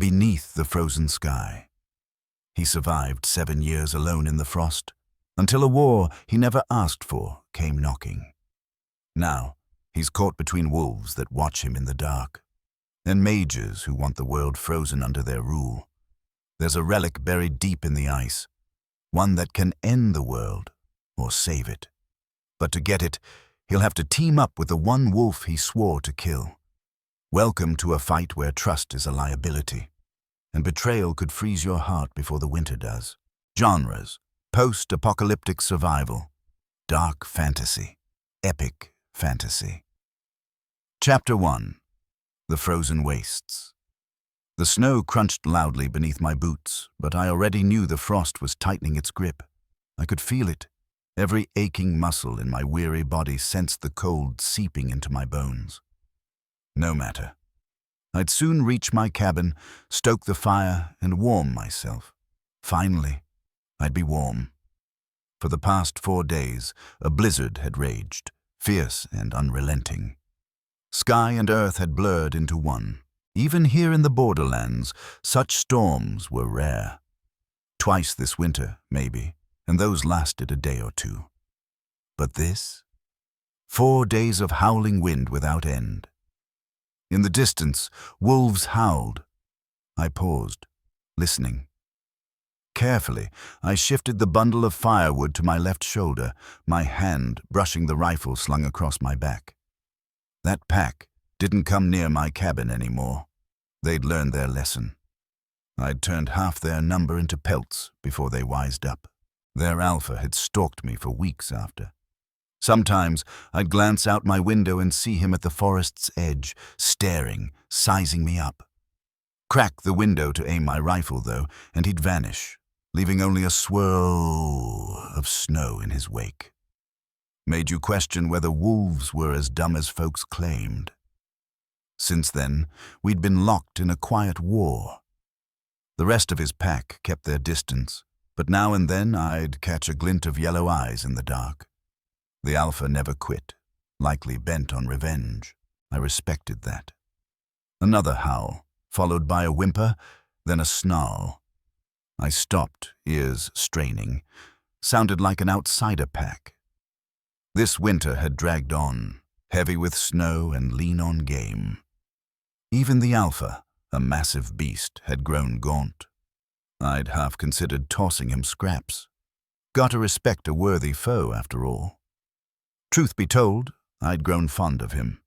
beneath the frozen sky. He survived 7 years alone in the frost, until a war he never asked for came knocking. Now, he's caught between wolves that watch him in the dark, and mages who want the world frozen under their rule. There's a relic buried deep in the ice, one that can end the world or save it. But to get it, he'll have to team up with the one wolf he swore to kill. Welcome to a fight where trust is a liability, and betrayal could freeze your heart before the winter does. Genres: post-apocalyptic survival, dark fantasy, epic fantasy. Chapter 1. The Frozen Wastes. The snow crunched loudly beneath my boots, but I already knew the frost was tightening its grip. I could feel it. Every aching muscle in my weary body sensed the cold seeping into my bones. No matter. I'd soon reach my cabin, stoke the fire, and warm myself. Finally, I'd be warm. For the past 4 days, a blizzard had raged, fierce and unrelenting. Sky and earth had blurred into one. Even here in the borderlands, such storms were rare. Twice this winter, maybe, and those lasted a day or two. But this? 4 days of howling wind without end. In the distance, wolves howled. I paused, listening. Carefully, I shifted the bundle of firewood to my left shoulder, my hand brushing the rifle slung across my back. That pack didn't come near my cabin anymore. They'd learned their lesson. I'd turned half their number into pelts before they wised up. Their alpha had stalked me for weeks after. Sometimes I'd glance out my window and see him at the forest's edge, staring, sizing me up. Crack the window to aim my rifle, though, and he'd vanish, leaving only a swirl of snow in his wake. Made you question whether wolves were as dumb as folks claimed. Since then, we'd been locked in a quiet war. The rest of his pack kept their distance, but now and then I'd catch a glint of yellow eyes in the dark. The alpha never quit, likely bent on revenge. I respected that. Another howl, followed by a whimper, then a snarl. I stopped, ears straining. Sounded like an outsider pack. This winter had dragged on, heavy with snow and lean on game. Even the alpha, a massive beast, had grown gaunt. I'd half considered tossing him scraps. Gotta respect a worthy foe, after all. Truth be told, I'd grown fond of him.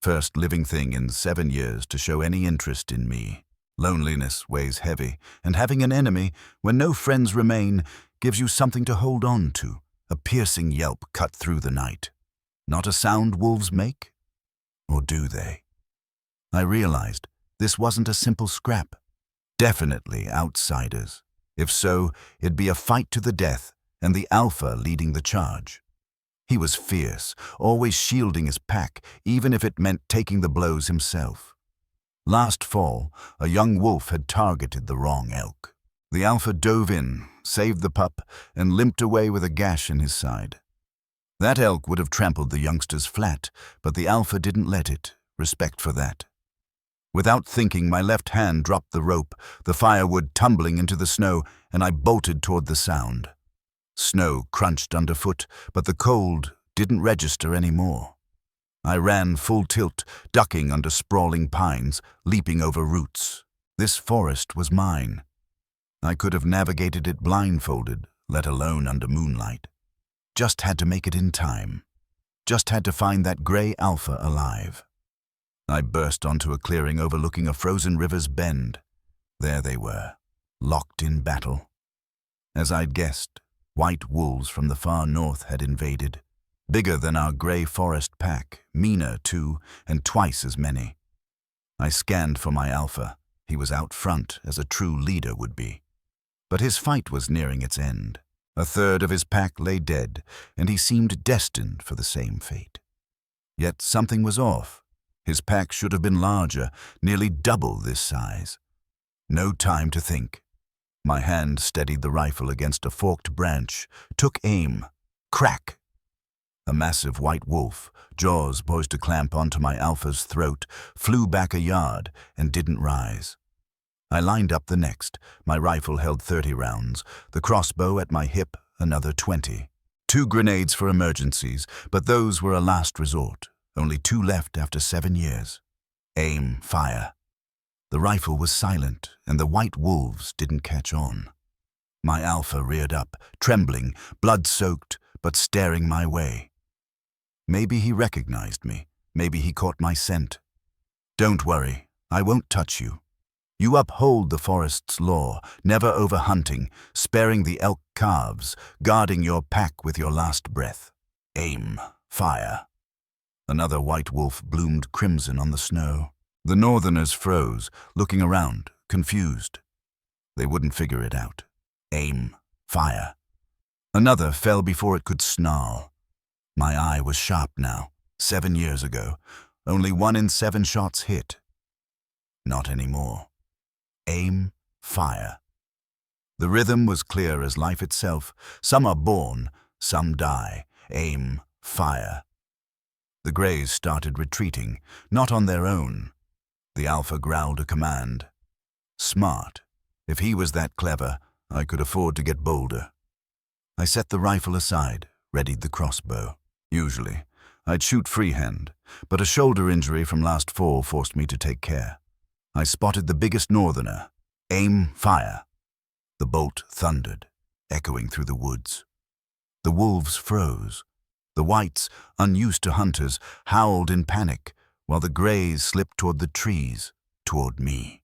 First living thing in 7 years to show any interest in me. Loneliness weighs heavy, and having an enemy, when no friends remain, gives you something to hold on to, a piercing yelp cut through the night. Not a sound wolves make? Or do they? I realized this wasn't a simple scrap. Definitely outsiders. If so, it'd be a fight to the death, and the alpha leading the charge. He was fierce, always shielding his pack, even if it meant taking the blows himself. Last fall, a young wolf had targeted the wrong elk. The alpha dove in, saved the pup, and limped away with a gash in his side. That elk would have trampled the youngsters flat, but the alpha didn't let it. Respect for that. Without thinking, my left hand dropped the rope, the firewood tumbling into the snow, and I bolted toward the sound. Snow crunched underfoot, but the cold didn't register anymore. I ran full tilt, ducking under sprawling pines, leaping over roots. This forest was mine. I could have navigated it blindfolded, let alone under moonlight. Just had to make it in time. Just had to find that gray alpha alive. I burst onto a clearing overlooking a frozen river's bend. There they were, locked in battle. As I'd guessed, white wolves from the far north had invaded. Bigger than our gray forest pack, meaner too, and twice as many. I scanned for my alpha. He was out front, as a true leader would be. But his fight was nearing its end. A third of his pack lay dead, and he seemed destined for the same fate. Yet something was off. His pack should have been larger, nearly double this size. No time to think. My hand steadied the rifle against a forked branch, took aim. Crack! A massive white wolf, jaws poised to clamp onto my alpha's throat, flew back a yard and didn't rise. I lined up the next. My rifle held 30 rounds, the crossbow at my hip another 20. 2 grenades for emergencies, but those were a last resort. Only 2 left after 7 years. Aim, fire. The rifle was silent, and the white wolves didn't catch on. My alpha reared up, trembling, blood-soaked, but staring my way. Maybe he recognized me. Maybe he caught my scent. Don't worry, I won't touch you. You uphold the forest's law, never overhunting, sparing the elk calves, guarding your pack with your last breath. Aim, fire. Another white wolf bloomed crimson on the snow. The northerners froze, looking around, confused. They wouldn't figure it out. Aim, fire. Another fell before it could snarl. My eye was sharp now. 7 years ago, only 1 in 7 shots hit. Not anymore. Aim, fire. The rhythm was clear as life itself. Some are born, some die. Aim, fire. The greys started retreating, not on their own. The alpha growled a command. Smart. If he was that clever, I could afford to get bolder. I set the rifle aside, readied the crossbow. Usually, I'd shoot freehand, but a shoulder injury from last fall forced me to take care. I spotted the biggest northerner. Aim, fire. The bolt thundered, echoing through the woods. The wolves froze. The whites, unused to hunters, howled in panic, while the greys slipped toward the trees, toward me.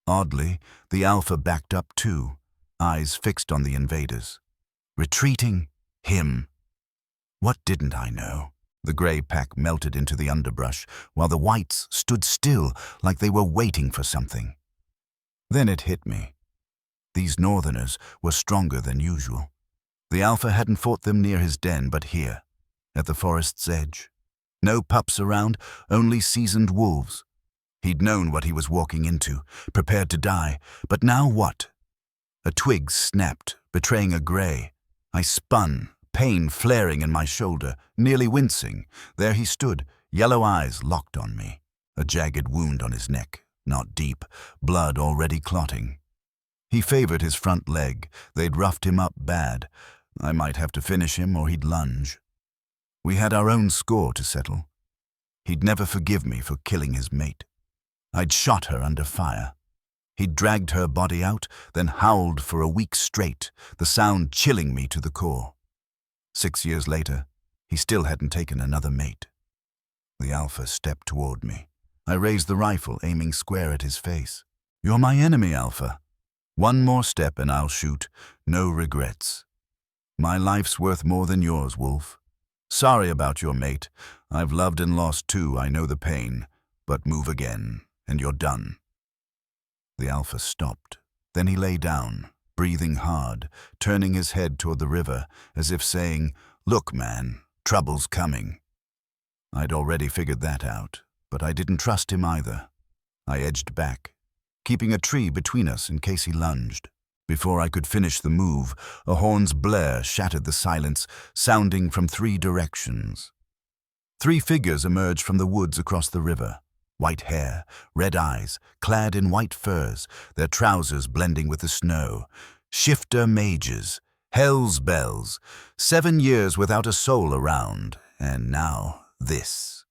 Oddly, the alpha backed up too, eyes fixed on the invaders. Retreating? Him. What didn't I know? The grey pack melted into the underbrush, while the whites stood still like they were waiting for something. Then it hit me. These northerners were stronger than usual. The alpha hadn't fought them near his den, but here, at the forest's edge. No pups around, only seasoned wolves. He'd known what he was walking into, prepared to die, but now what? A twig snapped, betraying a grey. I spun, pain flaring in my shoulder, nearly wincing. There he stood, yellow eyes locked on me. A jagged wound on his neck, not deep, blood already clotting. He favored his front leg. They'd roughed him up bad. I might have to finish him or he'd lunge. We had our own score to settle. He'd never forgive me for killing his mate. I'd shot her under fire. He'd dragged her body out, then howled for a week straight, the sound chilling me to the core. 6 years later, he still hadn't taken another mate. The alpha stepped toward me. I raised the rifle, aiming square at his face. You're my enemy, Alpha. 1 more step and I'll shoot. No regrets. My life's worth more than yours, Wolf. Sorry about your mate. I've loved and lost too, I know the pain. But move again, and you're done. The alpha stopped. Then he lay down, breathing hard, turning his head toward the river, as if saying, Look, man, trouble's coming. I'd already figured that out, but I didn't trust him either. I edged back, keeping a tree between us in case he lunged. Before I could finish the move, a horn's blare shattered the silence, sounding from 3 directions. 3 figures emerged from the woods across the river. White hair, red eyes, clad in white furs, their trousers blending with the snow. Shifter mages, hell's bells, 7 years without a soul around, and now this.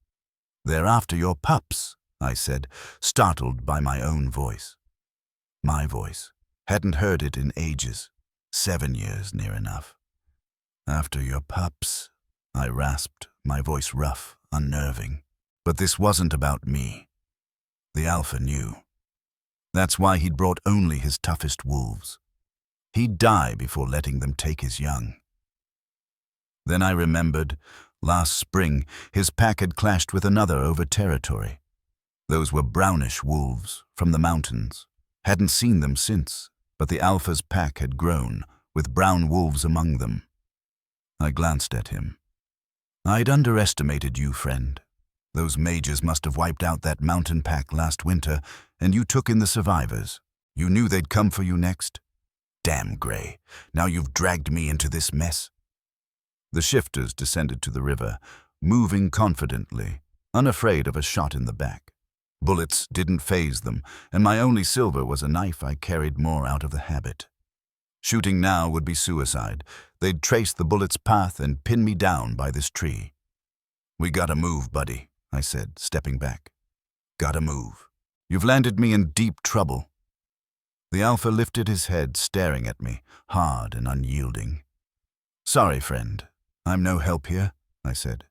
They're after your pups, I said, startled by my own voice. My voice. Hadn't heard it in ages. 7 years, near enough. After your pups, I rasped, my voice rough, unnerving. But this wasn't about me. The alpha knew. That's why he'd brought only his toughest wolves. He'd die before letting them take his young. Then I remembered, last spring, his pack had clashed with another over territory. Those were brownish wolves from the mountains. Hadn't seen them since, but the alpha's pack had grown, with brown wolves among them. I glanced at him. I'd underestimated you, friend. Those mages must have wiped out that mountain pack last winter, and you took in the survivors. You knew they'd come for you next? Damn, Grey. Now you've dragged me into this mess. The shifters descended to the river, moving confidently, unafraid of a shot in the back. Bullets didn't faze them, and my only silver was a knife I carried more out of the habit. Shooting now would be suicide. They'd trace the bullet's path and pin me down by this tree. "We gotta move, buddy," I said, stepping back. "Gotta move. You've landed me in deep trouble." The Alpha lifted his head, staring at me, hard and unyielding. "Sorry, friend. I'm no help here," I said.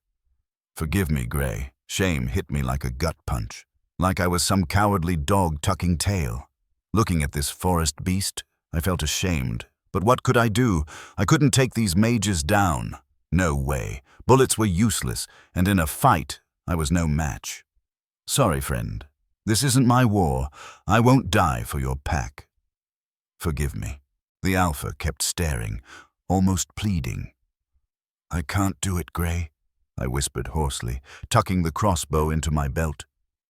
"Forgive me, Gray. Shame hit me like a gut punch, like I was some cowardly dog tucking tail. Looking at this forest beast, I felt ashamed. But what could I do? I couldn't take these mages down. No way. Bullets were useless, and in a fight, I was no match. Sorry, friend. This isn't my war. I won't die for your pack. Forgive me." The Alpha kept staring, almost pleading. "I can't do it, Gray," I whispered hoarsely, tucking the crossbow into my belt.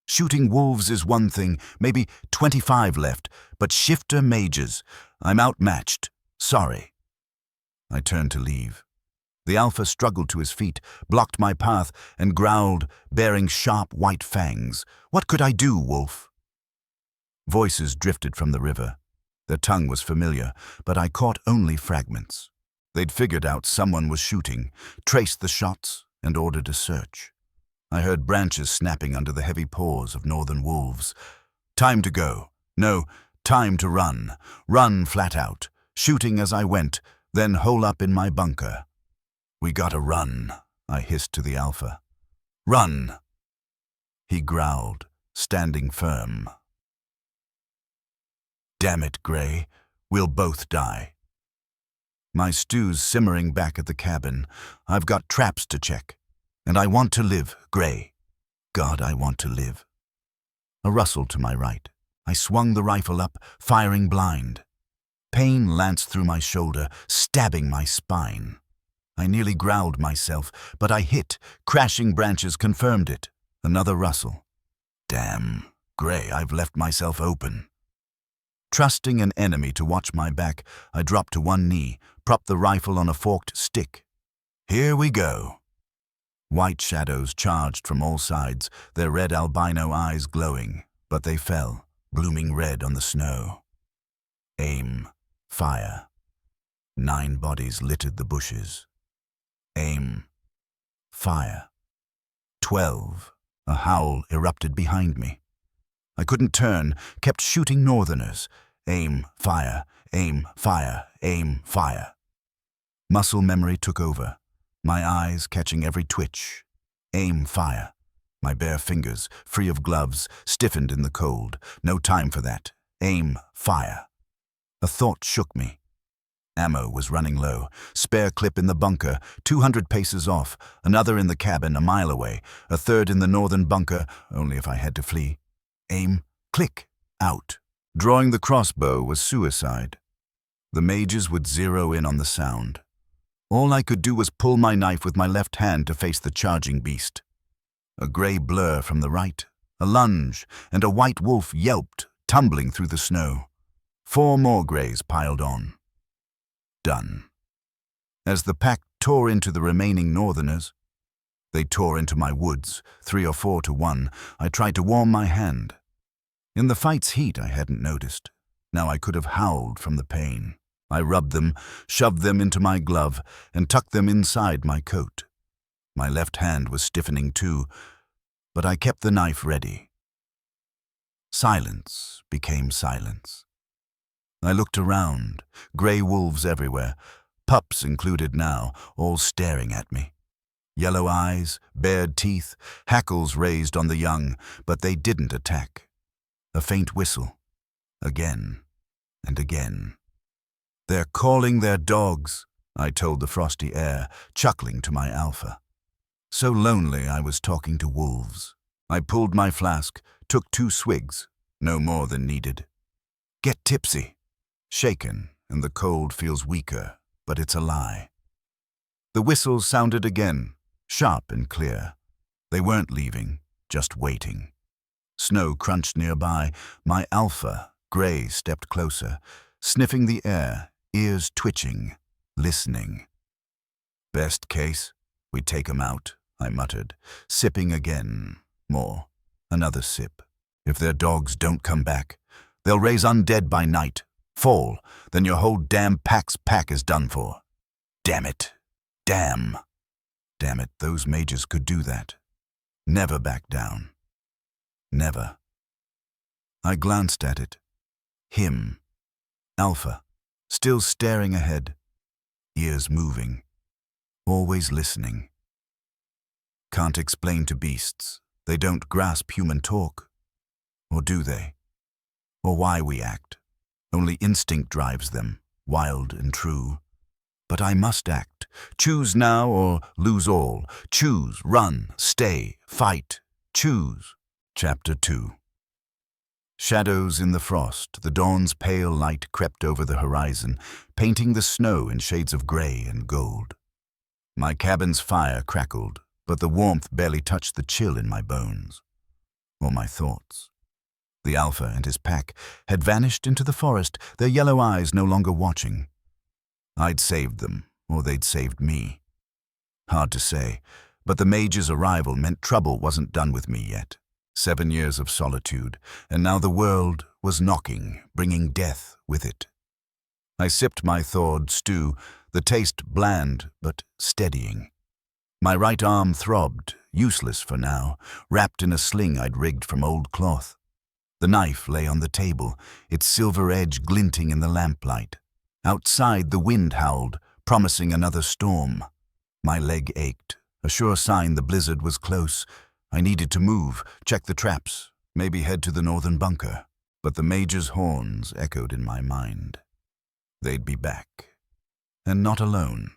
"Shooting wolves is one thing, maybe 25 left, but shifter mages, I'm outmatched. Sorry." I turned to leave. The Alpha struggled to his feet, blocked my path, and growled, baring sharp white fangs. "What could I do, wolf?" Voices drifted from the river. Their tongue was familiar, but I caught only fragments. They'd figured out someone was shooting, traced the shots, and ordered a search. I heard branches snapping under the heavy paws of northern wolves. Time to go. No, time to run. Run flat out, shooting as I went, then hole up in my bunker. "We gotta run," I hissed to the Alpha. "Run!" He growled, standing firm. "Damn it, Gray. We'll both die." My stew's simmering back at the cabin. I've got traps to check. And I want to live, Gray. God, I want to live. A rustle to my right. I swung the rifle up, firing blind. Pain lanced through my shoulder, stabbing my spine. I nearly growled myself, but I hit. Crashing branches confirmed it. Another rustle. Damn, Gray, I've left myself open. Trusting an enemy to watch my back, I dropped to one knee, propped the rifle on a forked stick. Here we go. White shadows charged from all sides, their red albino eyes glowing, but they fell, blooming red on the snow. Aim. Fire. 9 bodies littered the bushes. Aim. Fire. 12. A howl erupted behind me. I couldn't turn, kept shooting northerners. Aim, fire, aim, fire, aim, fire. Muscle memory took over, my eyes catching every twitch. Aim, fire. My bare fingers, free of gloves, stiffened in the cold. No time for that. Aim, fire. A thought shook me. Ammo was running low. Spare clip in the bunker, 200 paces off. Another in the cabin, a mile away. A third in the northern bunker, only if I had to flee. Aim, click, out. Drawing the crossbow was suicide. The mages would zero in on the sound. All I could do was pull my knife with my left hand to face the charging beast. A gray blur from the right, a lunge, and a white wolf yelped, tumbling through the snow. 4 more grays piled on. Done. As the pack tore into the remaining northerners, they tore into my woods, 3 or 4 to 1. I tried to warm my hand. In the fight's heat, I hadn't noticed. Now I could have howled from the pain. I rubbed them, shoved them into my glove, and tucked them inside my coat. My left hand was stiffening too, but I kept the knife ready. Silence became silence. I looked around, gray wolves everywhere, pups included now, all staring at me. Yellow eyes, bared teeth, hackles raised on the young, but they didn't attack. A faint whistle. Again and again. "They're calling their dogs," I told the frosty air, chuckling to my Alpha. So lonely I was talking to wolves. I pulled my flask, took 2 swigs, no more than needed. Get tipsy. Shaken, and the cold feels weaker, but it's a lie. The whistles sounded again, sharp and clear. They weren't leaving, just waiting. Snow crunched nearby. My Alpha, Gray, stepped closer, sniffing the air, ears twitching, listening. "Best case, we take 'em out," I muttered, sipping again. More. Another sip. If their dogs don't come back, they'll raise undead by night, fall, then your whole damn pack's pack is done for. Damn it. Damn. Damn it, those mages could do that. Never back down. Never. I glanced at it. Him. Alpha. Still staring ahead. Ears moving. Always listening. Can't explain to beasts. They don't grasp human talk. Or do they? Or why we act. Only instinct drives them, wild and true. But I must act. Choose now or lose all. Choose, run, stay, fight. Choose. Chapter 2. Shadows in the frost, the dawn's pale light crept over the horizon, painting the snow in shades of grey and gold. My cabin's fire crackled, but the warmth barely touched the chill in my bones. Or my thoughts. The Alpha and his pack had vanished into the forest, their yellow eyes no longer watching. I'd saved them, or they'd saved me. Hard to say, but the mage's arrival meant trouble wasn't done with me yet. 7 years of solitude, and now the world was knocking, bringing death with it. I sipped my thawed stew, the taste bland but steadying. My right arm throbbed, useless for now, wrapped in a sling I'd rigged from old cloth. The knife lay on the table, its silver edge glinting in the lamplight. Outside the wind howled, promising another storm. My leg ached, a sure sign the blizzard was close. I needed to move, check the traps, maybe head to the northern bunker. But the mage's horns echoed in my mind. They'd be back. And not alone.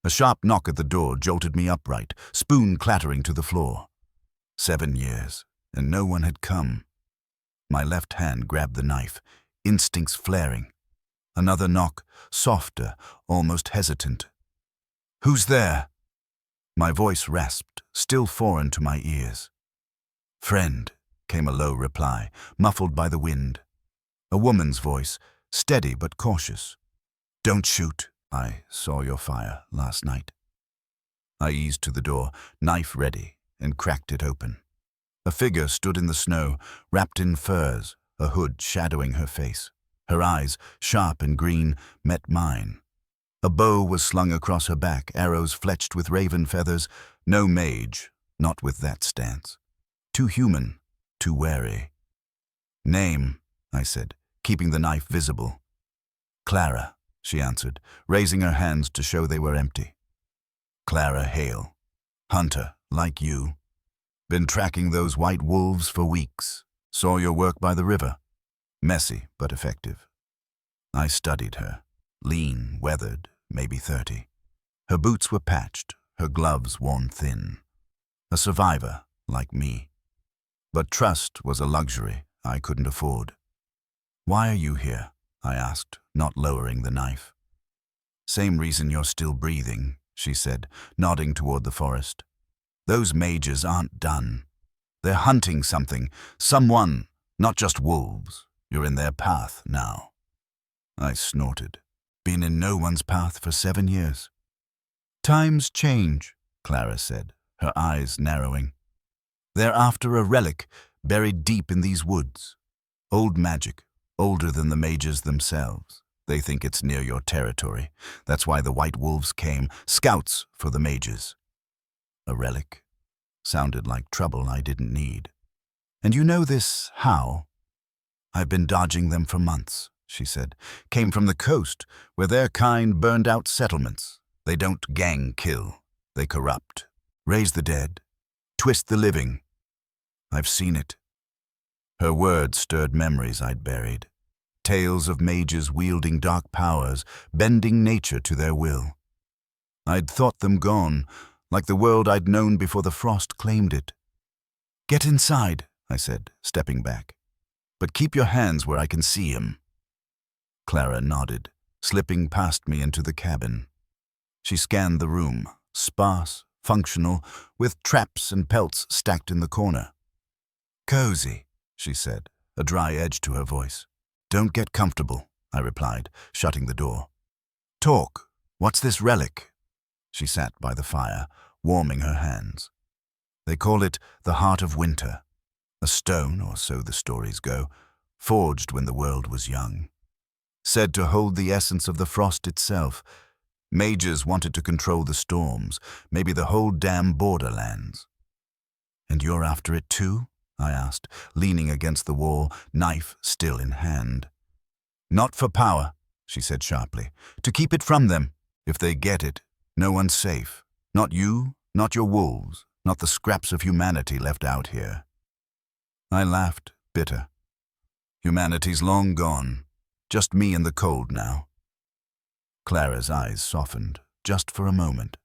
A sharp knock at the door jolted me upright, spoon clattering to the floor. 7 years, and no one had come. My left hand grabbed the knife, instincts flaring. Another knock, softer, almost hesitant. "Who's there?" My voice rasped, still foreign to my ears. "Friend," came a low reply, muffled by the wind. A woman's voice, steady but cautious. "Don't shoot. I saw your fire last night." I eased to the door, knife ready, and cracked it open. A figure stood in the snow, wrapped in furs, a hood shadowing her face. Her eyes, sharp and green, met mine. A bow was slung across her back, arrows fletched with raven feathers. No mage, not with that stance. Too human, too wary. "Name," I said, keeping the knife visible. "Clara," she answered, raising her hands to show they were empty. "Clara Hale. Hunter, like you. Been tracking those white wolves for weeks. Saw your work by the river. Messy, but effective." I studied her. Lean, weathered, maybe 30. Her boots were patched, her gloves worn thin. A survivor, like me. But trust was a luxury I couldn't afford. "Why are you here?" I asked, not lowering the knife. "Same reason you're still breathing," she said, nodding toward the forest. "Those mages aren't done. They're hunting something, someone, not just wolves. You're in their path now." I snorted. Been in no one's path for 7 years. "Times change," Clara said, her eyes narrowing. "They're after a relic buried deep in these woods. Old magic, older than the mages themselves. They think it's near your territory. That's why the white wolves came, scouts for the mages." A relic? Sounded like trouble I didn't need. "And you know this how?" "I've been dodging them for months," she said. "Came from the coast, where their kind burned out settlements. They don't gang kill. They corrupt. Raise the dead. Twist the living. I've seen it." Her words stirred memories I'd buried. Tales of mages wielding dark powers, bending nature to their will. I'd thought them gone, like the world I'd known before the frost claimed it. "Get inside," I said, stepping back. "But keep your hands where I can see him." Clara nodded, slipping past me into the cabin. She scanned the room, sparse, functional, with traps and pelts stacked in the corner. "Cozy," she said, a dry edge to her voice. "Don't get comfortable," I replied, shutting the door. "Talk. What's this relic?" She sat by the fire, warming her hands. "They call it the Heart of Winter. a stone, or so the stories go, forged when the world was young. Said to hold the essence of the frost itself. Mages wanted to control the storms, maybe the whole damn borderlands. "And you're after it too?" I asked, leaning against the wall, knife still in hand. "Not for power," she said sharply. "To keep it from them. If they get it, no one's safe. Not you, not your wolves, not the scraps of humanity left out here." I laughed, bitter. Humanity's long gone. Just me in the cold now. Clara's eyes softened, just for a moment.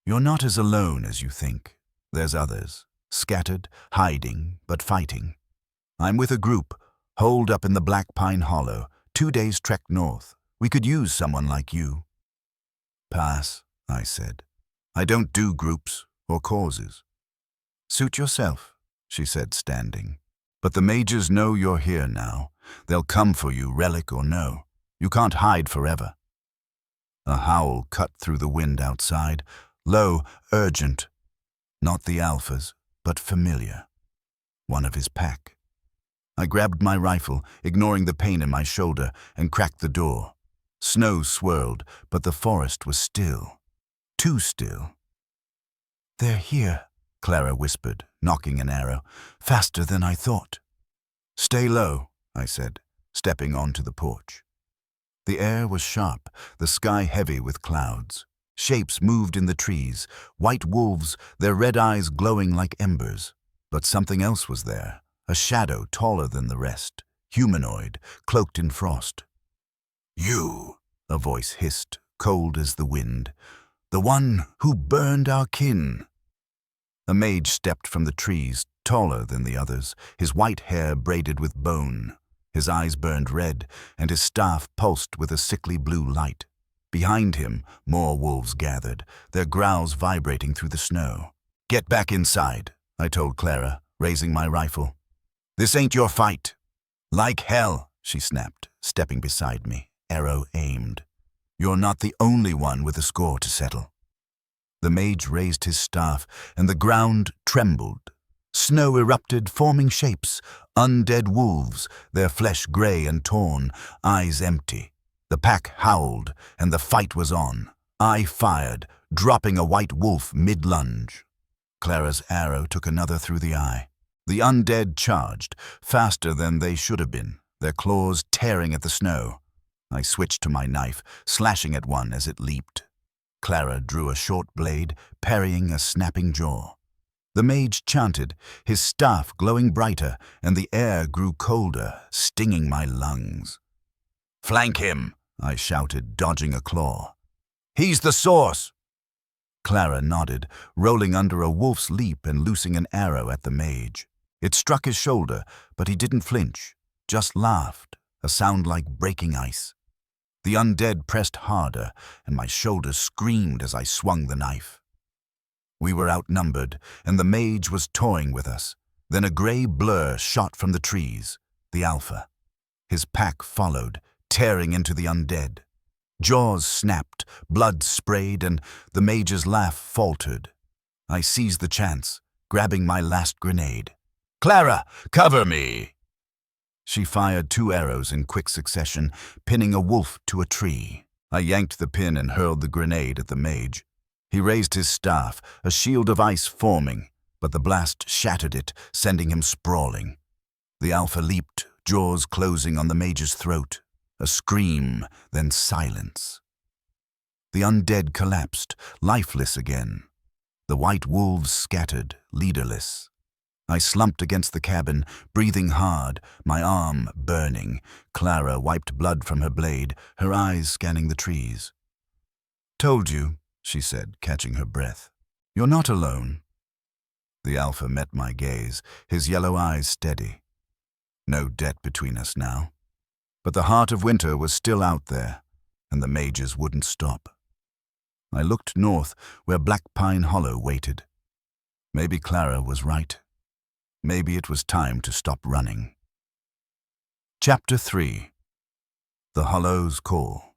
"You're not as alone as you think. There's others, scattered, hiding, but fighting. I'm with a group, holed up in the Black Pine Hollow, 2 days' trek north. We could use someone like you." "Pass," I said. "I don't do groups or causes." "Suit yourself," she said, standing. "But the mages know you're here now. They'll come for you, relic or no. You can't hide forever." A howl cut through the wind outside, low, urgent. Not the Alpha's, but familiar. One of his pack. I grabbed my rifle, ignoring the pain in my shoulder, and cracked the door. Snow swirled, but the forest was still. Too still. "They're here," Clara whispered, knocking an arrow. "Faster than I thought." "Stay low," I said, stepping onto the porch. The air was sharp, the sky heavy with clouds. Shapes moved in the trees, white wolves, their red eyes glowing like embers. But something else was there, a shadow taller than the rest, humanoid, cloaked in frost. "You," a voice hissed, cold as the wind. "The one who burned our kin." A mage stepped from the trees, taller than the others, his white hair braided with bone. His eyes burned red, and his staff pulsed with a sickly blue light. Behind him, more wolves gathered, their growls vibrating through the snow. "Get back inside," I told Clara, raising my rifle. "This ain't your fight." "Like hell," she snapped, stepping beside me, arrow aimed. "You're not the only one with a score to settle." The mage raised his staff, and the ground trembled. Snow erupted, forming shapes, undead wolves, their flesh gray and torn, eyes empty. The pack howled, and the fight was on. I fired, dropping a white wolf mid-lunge. Clara's arrow took another through the eye. The undead charged, faster than they should have been, their claws tearing at the snow. I switched to my knife, slashing at one as it leaped. Clara drew a short blade, parrying a snapping jaw. The mage chanted, his staff glowing brighter, and the air grew colder, stinging my lungs. "Flank him!" I shouted, dodging a claw. "He's the source!" Clara nodded, rolling under a wolf's leap and loosing an arrow at the mage. It struck his shoulder, but he didn't flinch, just laughed, a sound like breaking ice. The undead pressed harder, and my shoulders screamed as I swung the knife. We were outnumbered, and the mage was toying with us. Then a gray blur shot from the trees, the Alpha. His pack followed, tearing into the undead. Jaws snapped, blood sprayed, and the mage's laugh faltered. I seized the chance, grabbing my last grenade. "Clara, cover me!" She fired 2 arrows in quick succession, pinning a wolf to a tree. I yanked the pin and hurled the grenade at the mage. He raised his staff, a shield of ice forming, but the blast shattered it, sending him sprawling. The Alpha leaped, jaws closing on the mage's throat. A scream, then silence. The undead collapsed, lifeless again. The white wolves scattered, leaderless. I slumped against the cabin, breathing hard, my arm burning. Clara wiped blood from her blade, her eyes scanning the trees. "Told you," she said, catching her breath. "You're not alone." The Alpha met my gaze, his yellow eyes steady. No debt between us now. But the heart of winter was still out there, and the mages wouldn't stop. I looked north, where Black Pine Hollow waited. Maybe Clara was right. Maybe it was time to stop running. Chapter 3. The Hollow's Call.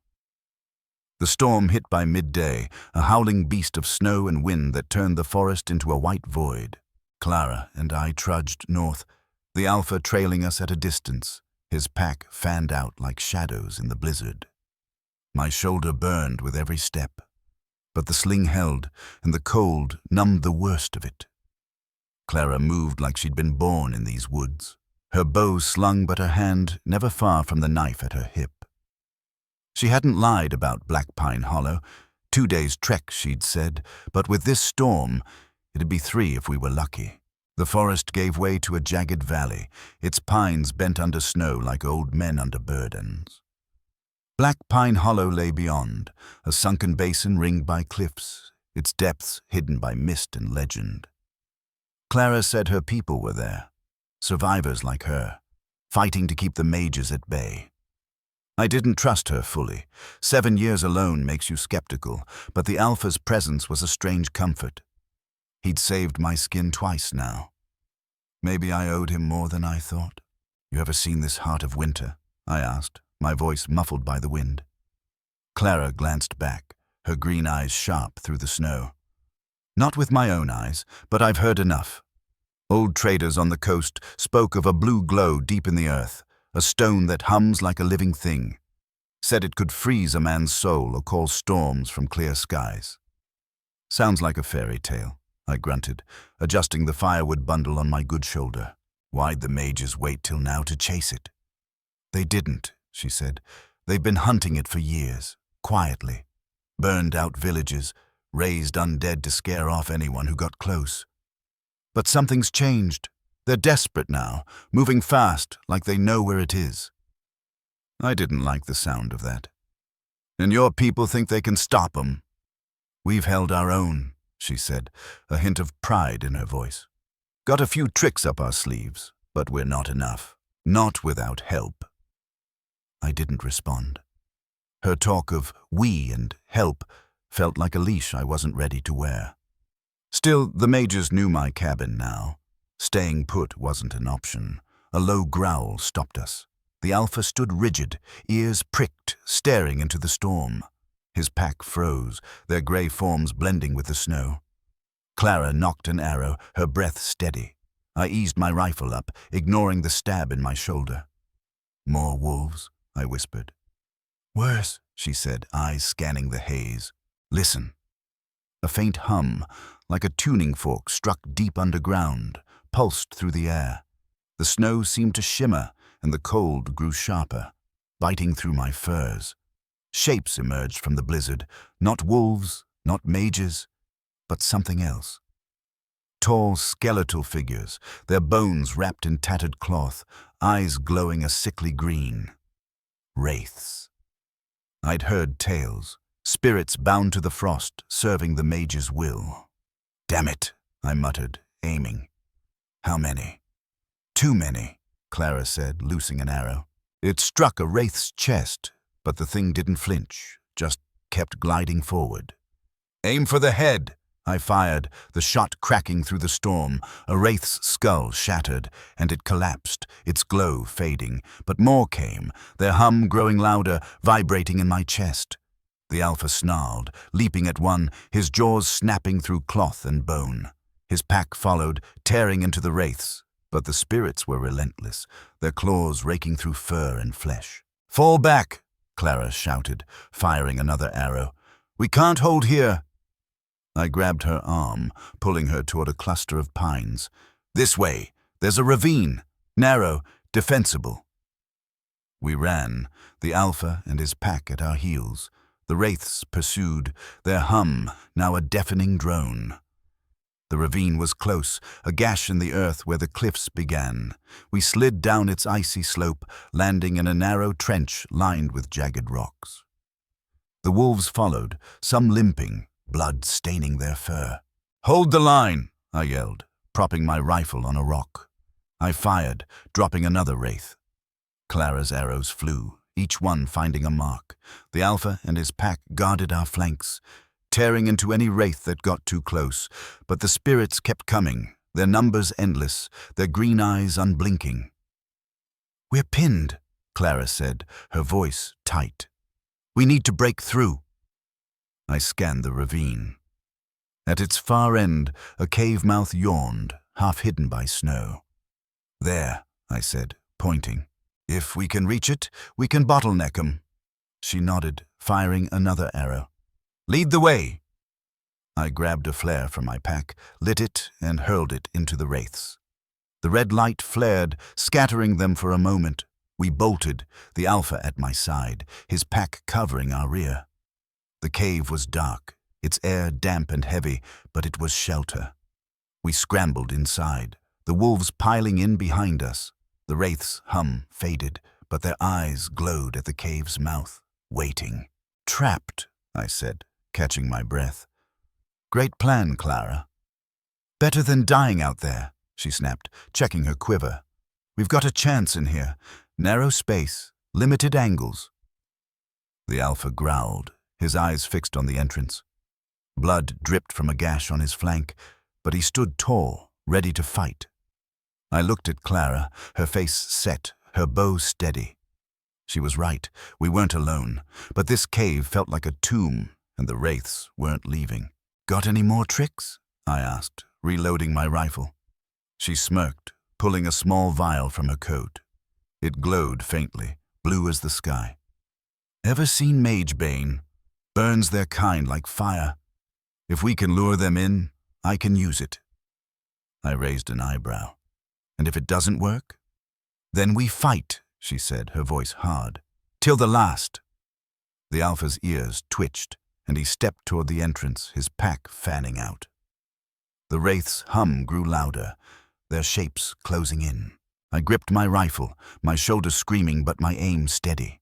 The storm hit by midday, a howling beast of snow and wind that turned the forest into a white void. Clara and I trudged north, the Alpha trailing us at a distance, his pack fanned out like shadows in the blizzard. My shoulder burned with every step, but the sling held, and the cold numbed the worst of it. Clara moved like she'd been born in these woods, her bow slung but her hand never far from the knife at her hip. She hadn't lied about Black Pine Hollow. 2 days' trek, she'd said, but with this storm, it'd be 3 if we were lucky. The forest gave way to a jagged valley, its pines bent under snow like old men under burdens. Black Pine Hollow lay beyond, a sunken basin ringed by cliffs, its depths hidden by mist and legend. Clara said her people were there, survivors like her, fighting to keep the mages at bay. I didn't trust her fully. 7 years alone makes you skeptical, but the Alpha's presence was a strange comfort. He'd saved my skin twice now. Maybe I owed him more than I thought. "You ever seen this heart of winter?" I asked, my voice muffled by the wind. Clara glanced back, her green eyes sharp through the snow. "Not with my own eyes, but I've heard enough. Old traders on the coast spoke of a blue glow deep in the earth, a stone that hums like a living thing. Said it could freeze a man's soul or call storms from clear skies." "Sounds like a fairy tale," I grunted, adjusting the firewood bundle on my good shoulder. "Why'd the mages wait till now to chase it?" "They didn't," she said. "They've been hunting it for years, quietly. Burned out villages, raised undead to scare off anyone who got close. But something's changed. They're desperate now, moving fast, like they know where it is." I didn't like the sound of that. "And your people think they can stop 'em?" "We've held our own," she said, a hint of pride in her voice. "Got a few tricks up our sleeves, but we're not enough. Not without help." I didn't respond. Her talk of "we" and "help" felt like a leash I wasn't ready to wear. Still, the mages knew my cabin now. Staying put wasn't an option. A low growl stopped us. The Alpha stood rigid, ears pricked, staring into the storm. His pack froze, their grey forms blending with the snow. Clara nocked an arrow, her breath steady. I eased my rifle up, ignoring the stab in my shoulder. "More wolves?" I whispered. "Worse," she said, eyes scanning the haze. "Listen." A faint hum, like a tuning fork struck deep underground, pulsed through the air. The snow seemed to shimmer, and the cold grew sharper, biting through my furs. Shapes emerged from the blizzard, not wolves, not mages, but something else. Tall, skeletal figures, their bones wrapped in tattered cloth, eyes glowing a sickly green. Wraiths. I'd heard tales, spirits bound to the frost, serving the mage's will. "Damn it," I muttered, aiming. "How many?" "Too many," Clara said, loosing an arrow. It struck a wraith's chest, but the thing didn't flinch, just kept gliding forward. "Aim for the head," I fired, the shot cracking through the storm. A wraith's skull shattered, and it collapsed, its glow fading. But more came, their hum growing louder, vibrating in my chest. The Alpha snarled, leaping at one, his jaws snapping through cloth and bone. His pack followed, tearing into the wraiths. But the spirits were relentless, their claws raking through fur and flesh. "Fall back," Clara shouted, firing another arrow. "We can't hold here." I grabbed her arm, pulling her toward a cluster of pines. "This way. There's a ravine. Narrow, defensible." We ran, the Alpha and his pack at our heels. The wraiths pursued, their hum now a deafening drone. The ravine was close, a gash in the earth where the cliffs began. We slid down its icy slope, landing in a narrow trench lined with jagged rocks. The wolves followed, some limping, blood staining their fur. "Hold the line," I yelled, propping my rifle on a rock. I fired, dropping another wraith. Clara's arrows flew, each one finding a mark. The Alpha and his pack guarded our flanks, tearing into any wraith that got too close. But the spirits kept coming, their numbers endless, their green eyes unblinking. "We're pinned," Clara said, her voice tight. "We need to break through." I scanned the ravine. At its far end, a cave mouth yawned, half hidden by snow. "There," I said, pointing. "If we can reach it, we can bottleneck 'em." She nodded, firing another arrow. "Lead the way." I grabbed a flare from my pack, lit it, and hurled it into the wraiths. The red light flared, scattering them for a moment. We bolted, the Alpha at my side, his pack covering our rear. The cave was dark, its air damp and heavy, but it was shelter. We scrambled inside, the wolves piling in behind us. The wraiths' hum faded, but their eyes glowed at the cave's mouth, waiting. "Trapped," I said, catching my breath. "Great plan, Clara." "Better than dying out there," she snapped, checking her quiver. "We've got a chance in here. Narrow space, limited angles." The Alpha growled, his eyes fixed on the entrance. Blood dripped from a gash on his flank, but he stood tall, ready to fight. I looked at Clara, her face set, her bow steady. She was right, we weren't alone, but this cave felt like a tomb, and the wraiths weren't leaving. "Got any more tricks?" I asked, reloading my rifle. She smirked, pulling a small vial from her coat. It glowed faintly, blue as the sky. "Ever seen Magebane? Burns their kind like fire. If we can lure them in, I can use it." I raised an eyebrow. "And if it doesn't work?" "Then we fight," she said, her voice hard. "Till the last." The Alpha's ears twitched, and he stepped toward the entrance, his pack fanning out. The wraith's hum grew louder, their shapes closing in. I gripped my rifle, my shoulder screaming but my aim steady.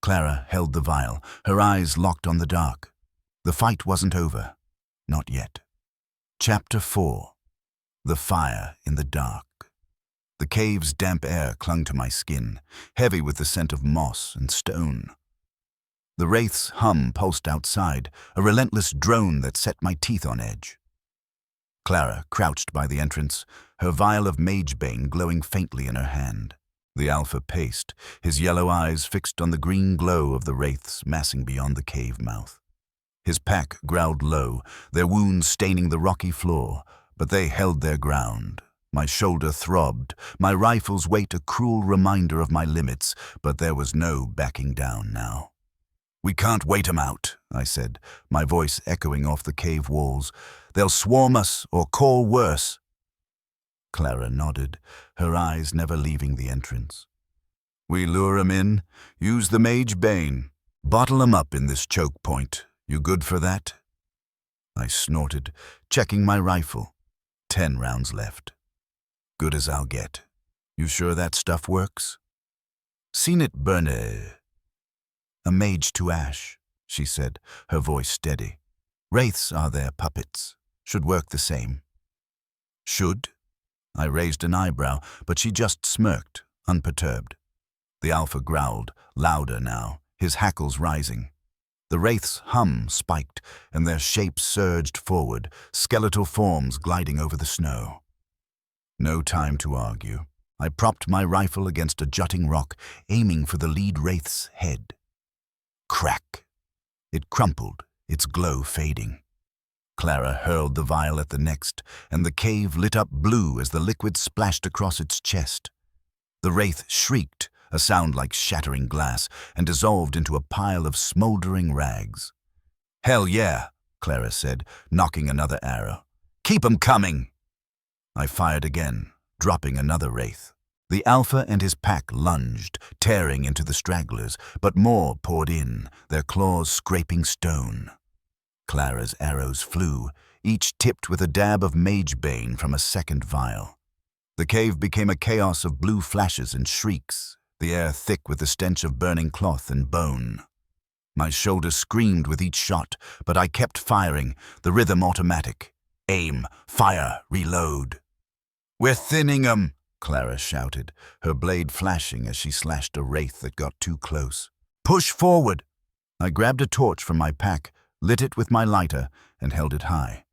Clara held the vial, her eyes locked on the dark. The fight wasn't over. Not yet. Chapter 4. The Fire in the Dark. The cave's damp air clung to my skin, heavy with the scent of moss and stone. The wraith's hum pulsed outside, a relentless drone that set my teeth on edge. Clara crouched by the entrance, her vial of Magebane glowing faintly in her hand. The Alpha paced, his yellow eyes fixed on the green glow of the wraiths massing beyond the cave mouth. His pack growled low, their wounds staining the rocky floor, but they held their ground. My shoulder throbbed, my rifle's weight a cruel reminder of my limits, but there was no backing down now. "We can't wait 'em out," I said, my voice echoing off the cave walls. "They'll swarm us or call worse." Clara nodded, her eyes never leaving the entrance. "We lure 'em in, use the Magebane, bottle 'em up in this choke point. You good for that?" I snorted, checking my rifle. 10 rounds left. "Good as I'll get. You sure that stuff works?" "Seen it burn a mage to ash," she said, her voice steady. "Wraiths are their puppets. Should work the same." "Should?" I raised an eyebrow, but she just smirked, unperturbed. The Alpha growled, louder now, his hackles rising. The wraith's hum spiked, and their shapes surged forward, skeletal forms gliding over the snow. No time to argue. I propped my rifle against a jutting rock, aiming for the lead wraith's head. Crack! It crumpled, its glow fading. Clara hurled the vial at the next, and the cave lit up blue as the liquid splashed across its chest. The wraith shrieked, a sound like shattering glass, and dissolved into a pile of smoldering rags. "Hell yeah," Clara said, knocking another arrow. "Keep 'em coming!" I fired again, dropping another wraith. The Alpha and his pack lunged, tearing into the stragglers, but more poured in, their claws scraping stone. Clara's arrows flew, each tipped with a dab of Magebane from a second vial. The cave became a chaos of blue flashes and shrieks, the air thick with the stench of burning cloth and bone. My shoulder screamed with each shot, but I kept firing, the rhythm automatic. Aim, fire, reload. "We're thinning 'em," Clara shouted, her blade flashing as she slashed a wraith that got too close. "Push forward!" I grabbed a torch from my pack, lit it with my lighter, and held it high.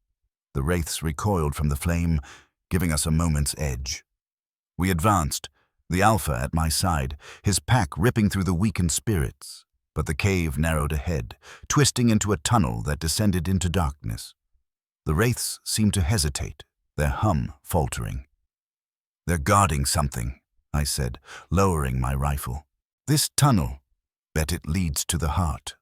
The wraiths recoiled from the flame, giving us a moment's edge. We advanced, the Alpha at my side, his pack ripping through the weakened spirits, but the cave narrowed ahead, twisting into a tunnel that descended into darkness. The wraiths seemed to hesitate, their hum faltering. "They're guarding something," I said, lowering my rifle. "This tunnel, bet it leads to the heart."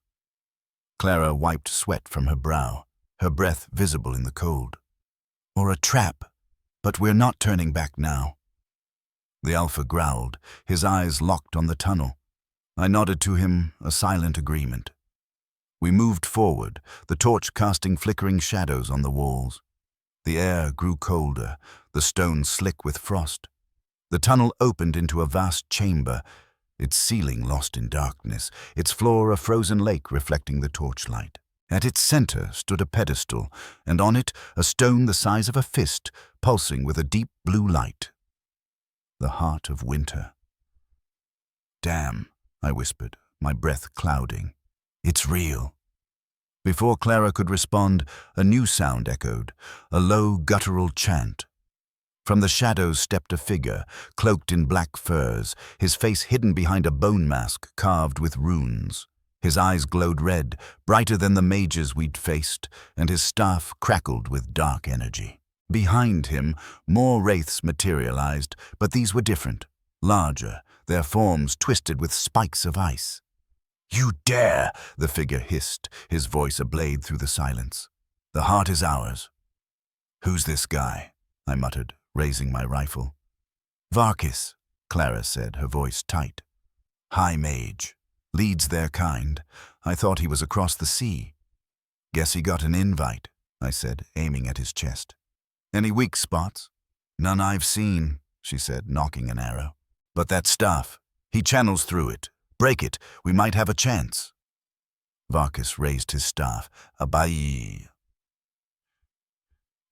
Clara wiped sweat from her brow, her breath visible in the cold. "Or a trap, but we're not turning back now." The Alpha growled, his eyes locked on the tunnel. I nodded to him, a silent agreement. We moved forward, the torch casting flickering shadows on the walls. The air grew colder, the stone slick with frost. The tunnel opened into a vast chamber, its ceiling lost in darkness, its floor a frozen lake reflecting the torchlight. At its center stood a pedestal, and on it a stone the size of a fist, pulsing with a deep blue light. The heart of winter. "Damn," I whispered, my breath clouding. "It's real." Before Clara could respond, a new sound echoed, a low, guttural chant. From the shadows stepped a figure, cloaked in black furs, his face hidden behind a bone mask carved with runes. His eyes glowed red, brighter than the mages we'd faced, and his staff crackled with dark energy. Behind him, more wraiths materialized, but these were different, larger, their forms twisted with spikes of ice. "You dare!" the figure hissed, his voice ablaze through the silence. "The heart is ours." "Who's this guy?" I muttered, raising my rifle. "Varkis," Clara said, her voice tight. "High mage. Leads their kind. I thought he was across the sea." "Guess he got an invite," I said, aiming at his chest. "Any weak spots?" "None I've seen," she said, knocking an arrow. "But that staff, he channels through it. Break it, we might have a chance." Varkis raised his staff, "Abai,"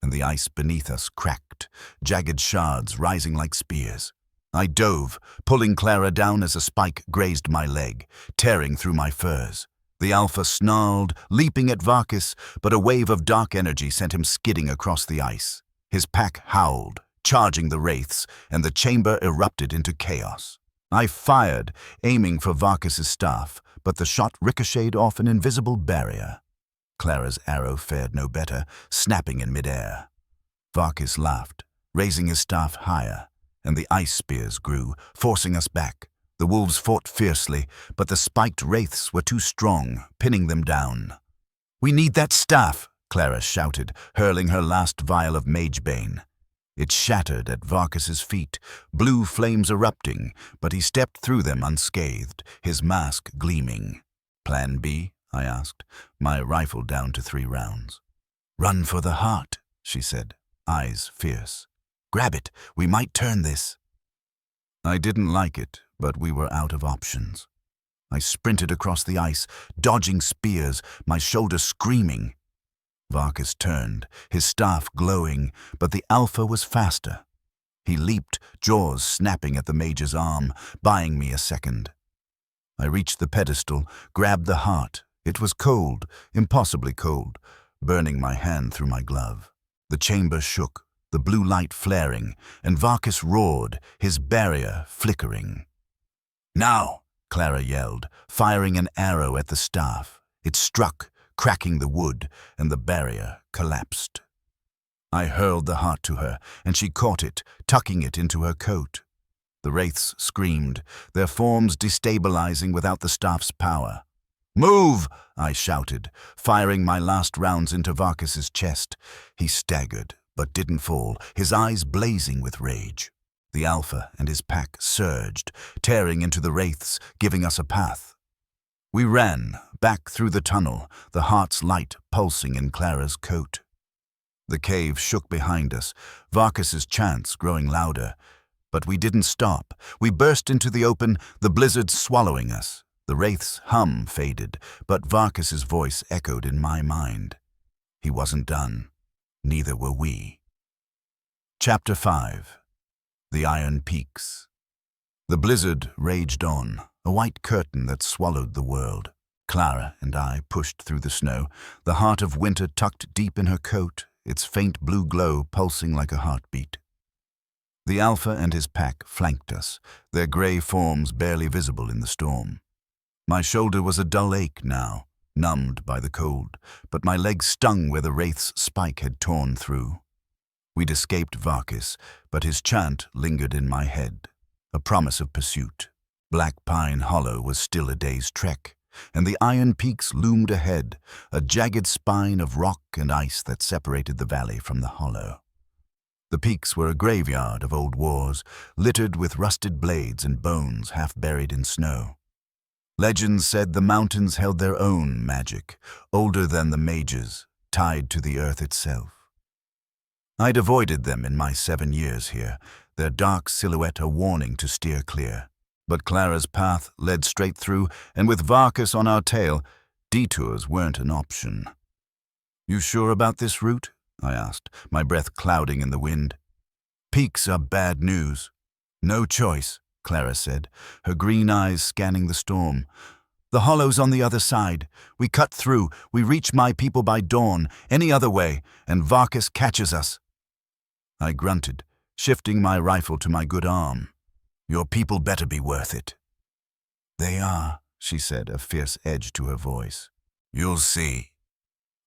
and the ice beneath us cracked, jagged shards rising like spears. I dove, pulling Clara down as a spike grazed my leg, tearing through my furs. The Alpha snarled, leaping at Varkis, but a wave of dark energy sent him skidding across the ice. His pack howled, charging the wraiths, and the chamber erupted into chaos. I fired, aiming for Varkis's staff, but the shot ricocheted off an invisible barrier. Clara's arrow fared no better, snapping in midair. Varkis laughed, raising his staff higher, and the ice spears grew, forcing us back. The wolves fought fiercely, but the spiked wraiths were too strong, pinning them down. "We need that staff," Clara shouted, hurling her last vial of Magebane. It shattered at Varkis's feet, blue flames erupting, but he stepped through them unscathed, his mask gleaming. "Plan B?" I asked, my rifle down to 3 rounds. "Run for the heart," she said, eyes fierce. "Grab it, we might turn this." I didn't like it, but we were out of options. I sprinted across the ice, dodging spears, my shoulders screaming. Varkis turned, his staff glowing, but the Alpha was faster. He leaped, jaws snapping at the mage's arm, buying me a second. I reached the pedestal, grabbed the heart. It was cold, impossibly cold, burning my hand through my glove. The chamber shook, the blue light flaring, and Varkis roared, his barrier flickering. "Now!" Clara yelled, firing an arrow at the staff. It struck, cracking the wood, and the barrier collapsed. I hurled the heart to her, and she caught it, tucking it into her coat. The wraiths screamed, their forms destabilizing without the staff's power. "Move!" I shouted, firing my last rounds into Varkis's chest. He staggered, but didn't fall, his eyes blazing with rage. The Alpha and his pack surged, tearing into the wraiths, giving us a path. We ran, back through the tunnel, the heart's light pulsing in Clara's coat. The cave shook behind us, Varkis's chants growing louder. But we didn't stop. We burst into the open, the blizzard swallowing us. The wraith's hum faded, but Varkis's voice echoed in my mind. He wasn't done. Neither were we. Chapter 5. The Iron Peaks. The blizzard raged on, a white curtain that swallowed the world. Clara and I pushed through the snow, the heart of winter tucked deep in her coat, its faint blue glow pulsing like a heartbeat. The Alpha and his pack flanked us, their grey forms barely visible in the storm. My shoulder was a dull ache now, numbed by the cold, but my leg stung where the wraith's spike had torn through. We'd escaped Varkis, but his chant lingered in my head, a promise of pursuit. Black Pine Hollow was still a day's trek, and the iron peaks loomed ahead, a jagged spine of rock and ice that separated the valley from the hollow. The peaks were a graveyard of old wars, littered with rusted blades and bones half buried in snow. Legends said the mountains held their own magic, older than the mages, tied to the earth itself. I'd avoided them in my 7 years here, their dark silhouette a warning to steer clear. But Clara's path led straight through, and with Varkis on our tail, detours weren't an option. "You sure about this route?" I asked, my breath clouding in the wind. "Peaks are bad news." "No choice," Clara said, her green eyes scanning the storm. "The hollow's on the other side. We cut through, we reach my people by dawn, any other way, and Varkis catches us." I grunted, shifting my rifle to my good arm. "Your people better be worth it." "They are," she said, a fierce edge to her voice. "You'll see."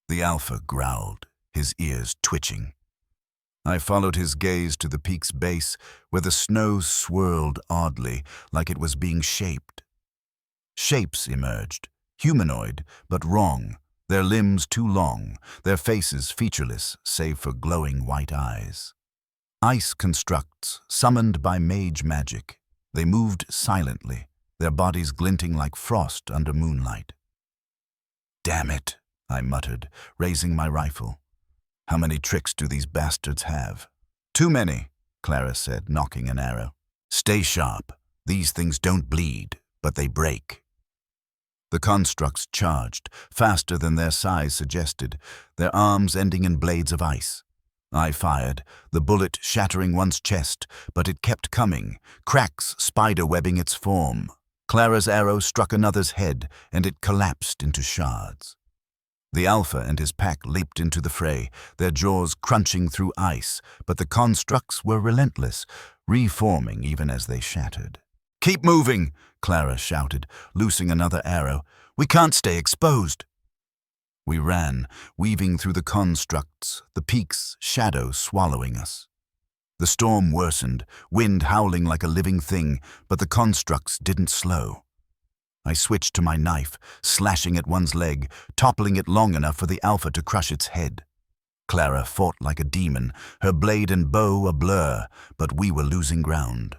The Alpha growled, his ears twitching. I followed his gaze to the peak's base, where the snow swirled oddly, like it was being shaped. Shapes emerged, humanoid, but wrong, their limbs too long, their faces featureless save for glowing white eyes. Ice constructs, summoned by mage magic. They moved silently, their bodies glinting like frost under moonlight. "Damn it," I muttered, raising my rifle. "How many tricks do these bastards have?" "Too many," Clara said, knocking an arrow. "Stay sharp. These things don't bleed, but they break." The constructs charged, faster than their size suggested, their arms ending in blades of ice. I fired, the bullet shattering one's chest, but it kept coming, cracks spider-webbing its form. Clara's arrow struck another's head, and it collapsed into shards. The Alpha and his pack leaped into the fray, their jaws crunching through ice, but the constructs were relentless, reforming even as they shattered. "Keep moving!" Clara shouted, loosing another arrow. "We can't stay exposed." We ran, weaving through the constructs, the peak's shadow swallowing us. The storm worsened, wind howling like a living thing, but the constructs didn't slow. I switched to my knife, slashing at one's leg, toppling it long enough for the Alpha to crush its head. Clara fought like a demon, her blade and bow a blur, but we were losing ground.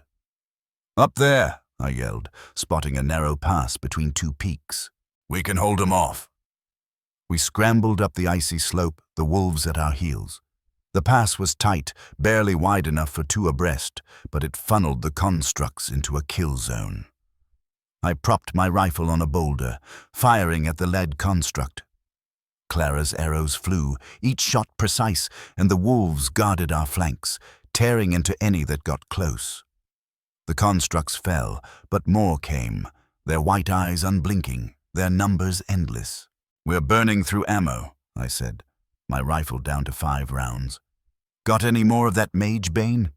"Up there!" I yelled, spotting a narrow pass between two peaks. "We can hold 'em off." We scrambled up the icy slope, the wolves at our heels. The pass was tight, barely wide enough for two abreast, but it funneled the constructs into a kill zone. I propped my rifle on a boulder, firing at the lead construct. Clara's arrows flew, each shot precise, and the wolves guarded our flanks, tearing into any that got close. The constructs fell, but more came, their white eyes unblinking, their numbers endless. "We're burning through ammo," I said, my rifle down to 5 rounds. "Got any more of that mage bane?"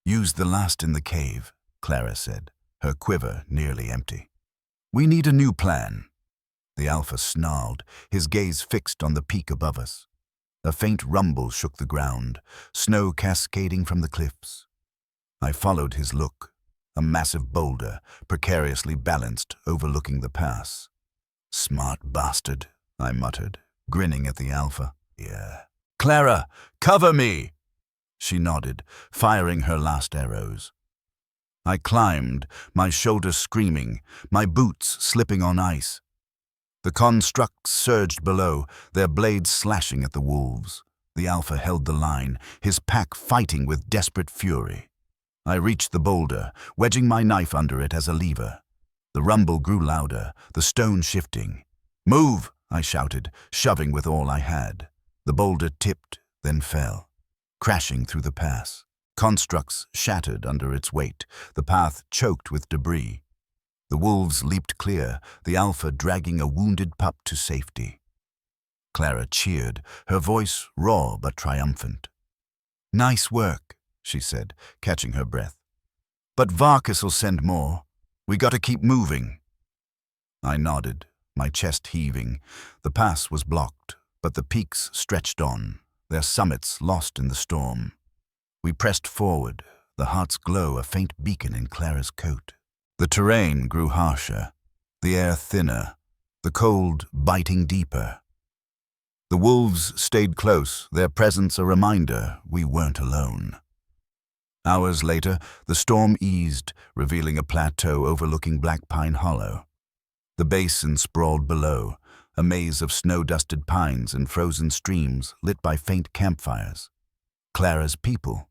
"Used the last in the cave," Clara said, her quiver nearly empty. "We need a new plan." The Alpha snarled, his gaze fixed on the peak above us. A faint rumble shook the ground, snow cascading from the cliffs. I followed his look, a massive boulder, precariously balanced, overlooking the pass. "Smart bastard," I muttered, grinning at the Alpha. "Yeah. Clara, cover me!" She nodded, firing her last arrows. I climbed, my shoulders screaming, my boots slipping on ice. The constructs surged below, their blades slashing at the wolves. The Alpha held the line, his pack fighting with desperate fury. I reached the boulder, wedging my knife under it as a lever. The rumble grew louder, the stone shifting. "Move!" I shouted, shoving with all I had. The boulder tipped, then fell, crashing through the pass. Constructs shattered under its weight, the path choked with debris. The wolves leaped clear, the Alpha dragging a wounded pup to safety. Clara cheered, her voice raw but triumphant. "Nice work," she said, catching her breath. "But Varkis'll send more. We gotta keep moving." I nodded, my chest heaving. The pass was blocked, but the peaks stretched on. their summits lost in the storm. We pressed forward, the heart's glow a faint beacon in Clara's coat. The terrain grew harsher, the air thinner, the cold biting deeper. The wolves stayed close, their presence a reminder we weren't alone. Hours later, the storm eased, revealing a plateau overlooking Black Pine Hollow. The basin sprawled below, a maze of snow-dusted pines and frozen streams lit by faint campfires. Clara's people.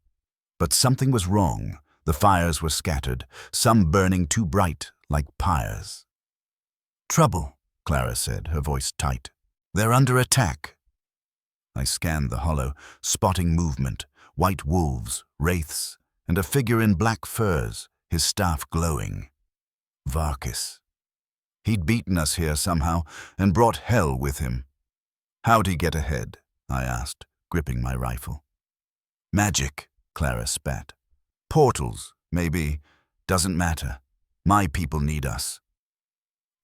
But something was wrong. The fires were scattered, some burning too bright, like pyres. "Trouble," Clara said, her voice tight. "They're under attack." I scanned the hollow, spotting movement, white wolves, wraiths, and a figure in black furs, his staff glowing. Varkas. He'd beaten us here somehow and brought hell with him. "How'd he get ahead?" I asked, gripping my rifle. "Magic," Clara spat. "Portals, maybe. Doesn't matter. My people need us."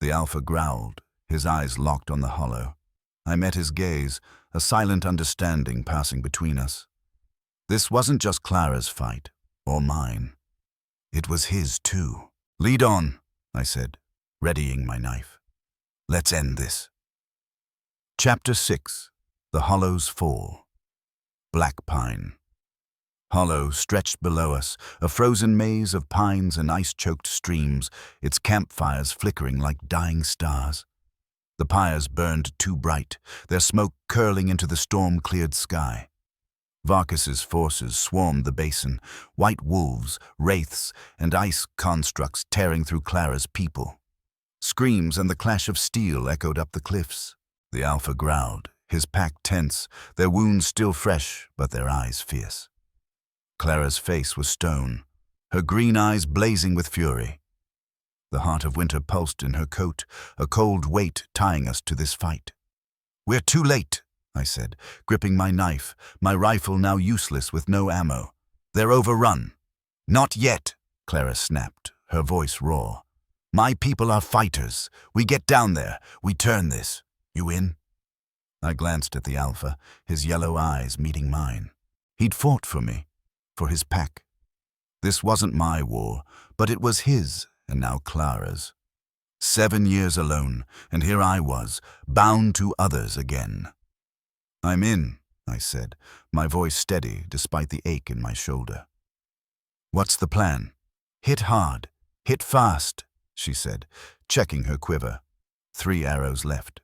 The Alpha growled, his eyes locked on the hollow. I met his gaze, a silent understanding passing between us. This wasn't just Clara's fight, or mine. It was his too. "Lead on," I said, readying my knife. "Let's end this." Chapter 6. The Hollow's Fall. Black Pine. Hollow stretched below us, a frozen maze of pines and ice-choked streams, its campfires flickering like dying stars. The pyres burned too bright, their smoke curling into the storm-cleared sky. Varkas's forces swarmed the basin, white wolves, wraiths, and ice constructs tearing through Clara's people. Screams and the clash of steel echoed up the cliffs. The Alpha growled, his pack tense, their wounds still fresh, but their eyes fierce. Clara's face was stone, her green eyes blazing with fury. The heart of winter pulsed in her coat, a cold weight tying us to this fight. "We're too late," I said, gripping my knife, my rifle now useless with no ammo. "They're overrun." "Not yet," Clara snapped, her voice raw. "My people are fighters. We get down there. We turn this. You in?" I glanced at the Alpha, his yellow eyes meeting mine. He'd fought for me, for his pack. This wasn't my war, but it was his, and now Clara's. 7 years alone, and here I was, bound to others again. "I'm in," I said, my voice steady despite the ache in my shoulder. "What's the plan?" "Hit hard, hit fast," she said, checking her quiver. 3 arrows left.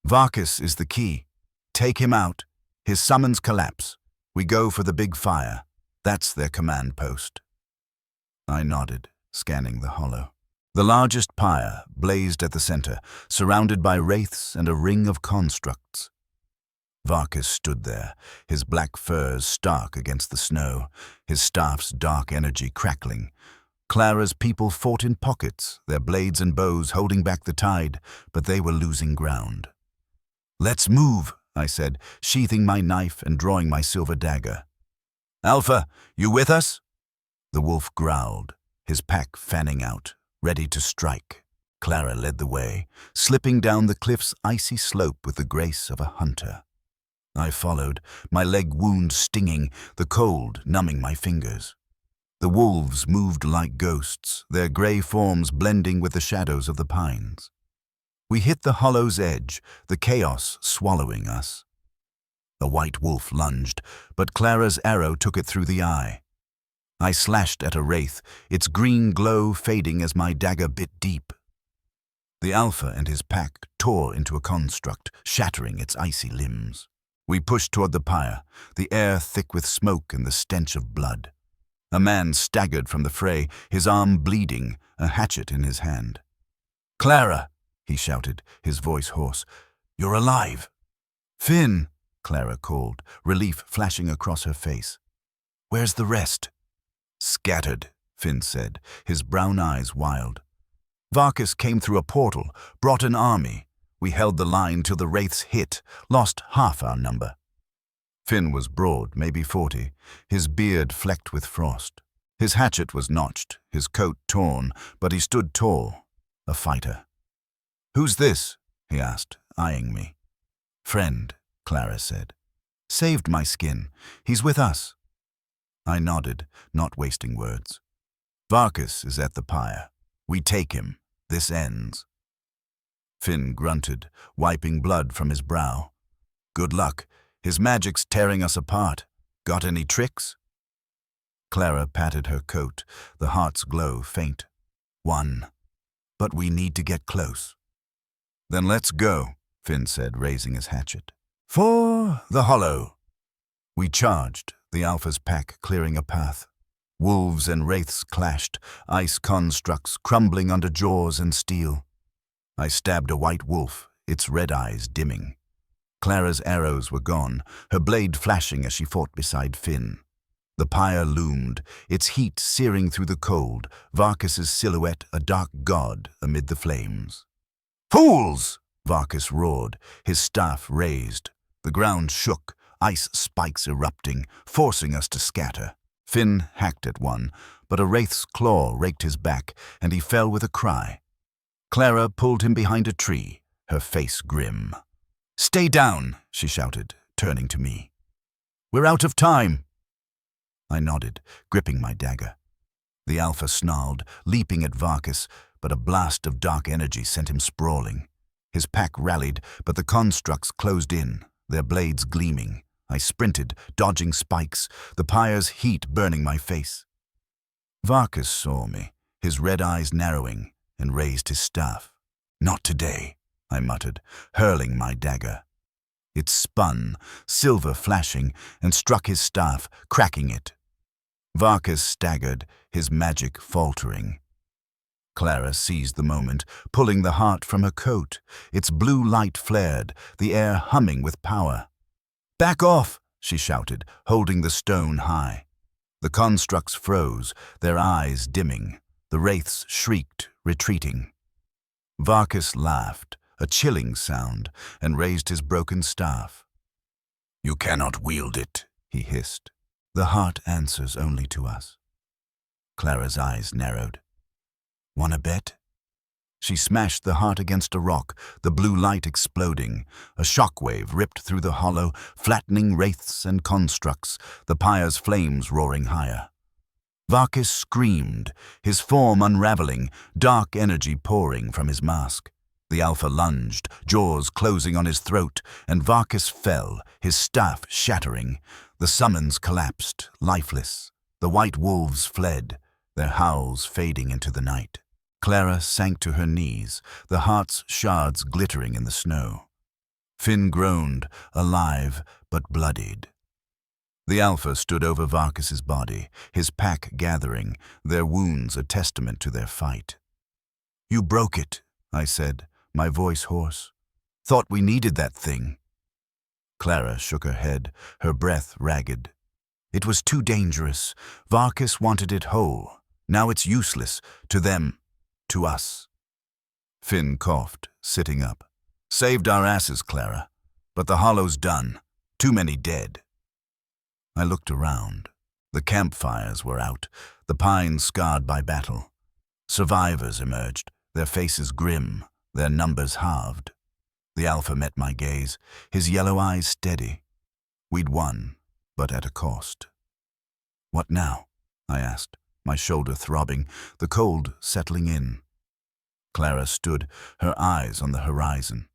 "Varkas is the key. Take him out. His summons collapse. We go for the big fire. That's their command post." I nodded, scanning the hollow. The largest pyre blazed at the center, surrounded by wraiths and a ring of constructs. Varkas stood there, his black furs stark against the snow, his staff's dark energy crackling. Clara's people fought in pockets, their blades and bows holding back the tide, but they were losing ground. "Let's move," I said, sheathing my knife and drawing my silver dagger. "Alpha, you with us?" The wolf growled, his pack fanning out, ready to strike. Clara led the way, slipping down the cliff's icy slope with the grace of a hunter. I followed, my leg wound stinging, the cold numbing my fingers. The wolves moved like ghosts, their gray forms blending with the shadows of the pines. We hit the hollow's edge, the chaos swallowing us. A white wolf lunged, but Clara's arrow took it through the eye. I slashed at a wraith, its green glow fading as my dagger bit deep. The Alpha and his pack tore into a construct, shattering its icy limbs. We pushed toward the pyre, the air thick with smoke and the stench of blood. A man staggered from the fray, his arm bleeding, a hatchet in his hand. "Clara!" he shouted, his voice hoarse. "You're alive!" "Finn!" Clara called, relief flashing across her face. "Where's the rest?" "Scattered," Finn said, his brown eyes wild. "Varkas came through a portal, brought an army. We held the line till the wraiths hit, lost half our number." Finn was broad, maybe 40, his beard flecked with frost. His hatchet was notched, his coat torn, but he stood tall, a fighter. "Who's this?" he asked, eyeing me. "Friend," Clara said. Saved my skin. He's with us. I nodded, not wasting words. Varkas is at the pyre. We take him. This ends. Finn grunted, wiping blood from his brow. Good luck. His magic's tearing us apart. Got any tricks? Clara patted her coat, the heart's glow faint. One. But we need to get close. Then let's go, Finn said, raising his hatchet. For the hollow. We charged, the Alpha's pack clearing a path. Wolves and wraiths clashed, ice constructs crumbling under jaws and steel. I stabbed a white wolf, its red eyes dimming. Clara's arrows were gone, her blade flashing as she fought beside Finn. The pyre loomed, its heat searing through the cold, Varkas's silhouette a dark god amid the flames. Fools! Varkas roared, his staff raised. The ground shook, ice spikes erupting, forcing us to scatter. Finn hacked at one, but a wraith's claw raked his back, and he fell with a cry. Clara pulled him behind a tree, her face grim. Stay down, she shouted, turning to me. We're out of time. I nodded, gripping my dagger. The Alpha snarled, leaping at Varkas, but a blast of dark energy sent him sprawling. His pack rallied, but the constructs closed in, their blades gleaming. I sprinted, dodging spikes, the pyre's heat burning my face. Varkas saw me, his red eyes narrowing, and raised his staff. Not today, I muttered, hurling my dagger. It spun, silver flashing, and struck his staff, cracking it. Varkas staggered, his magic faltering. Clara seized the moment, pulling the heart from her coat. Its blue light flared, the air humming with power. Back off, she shouted, holding the stone high. The constructs froze, their eyes dimming. The wraiths shrieked, retreating. Varkas laughed, a chilling sound, and raised his broken staff. You cannot wield it, he hissed. The heart answers only to us. Clara's eyes narrowed. Want a bet? She smashed the heart against a rock, the blue light exploding. A shockwave ripped through the hollow, flattening wraiths and constructs, the pyre's flames roaring higher. Varkas screamed, his form unraveling, dark energy pouring from his mask. The Alpha lunged, jaws closing on his throat, and Varkas fell, his staff shattering. The summons collapsed, lifeless. The white wolves fled, their howls fading into the night. Clara sank to her knees, the heart's shards glittering in the snow. Finn groaned, alive but bloodied. The Alpha stood over Varkas's body, his pack gathering, their wounds a testament to their fight. You broke it, I said, my voice hoarse. Thought we needed that thing. Clara shook her head, her breath ragged. It was too dangerous. Varkas wanted it whole. Now it's useless, to them, to us. Finn coughed, sitting up. Saved our asses, Clara. But the hollow's done. Too many dead. I looked around. The campfires were out, the pines scarred by battle. Survivors emerged, their faces grim, their numbers halved. The Alpha met my gaze, his yellow eyes steady. We'd won, but at a cost. What now? I asked, my shoulder throbbing, the cold settling in. Clara stood, her eyes on the horizon.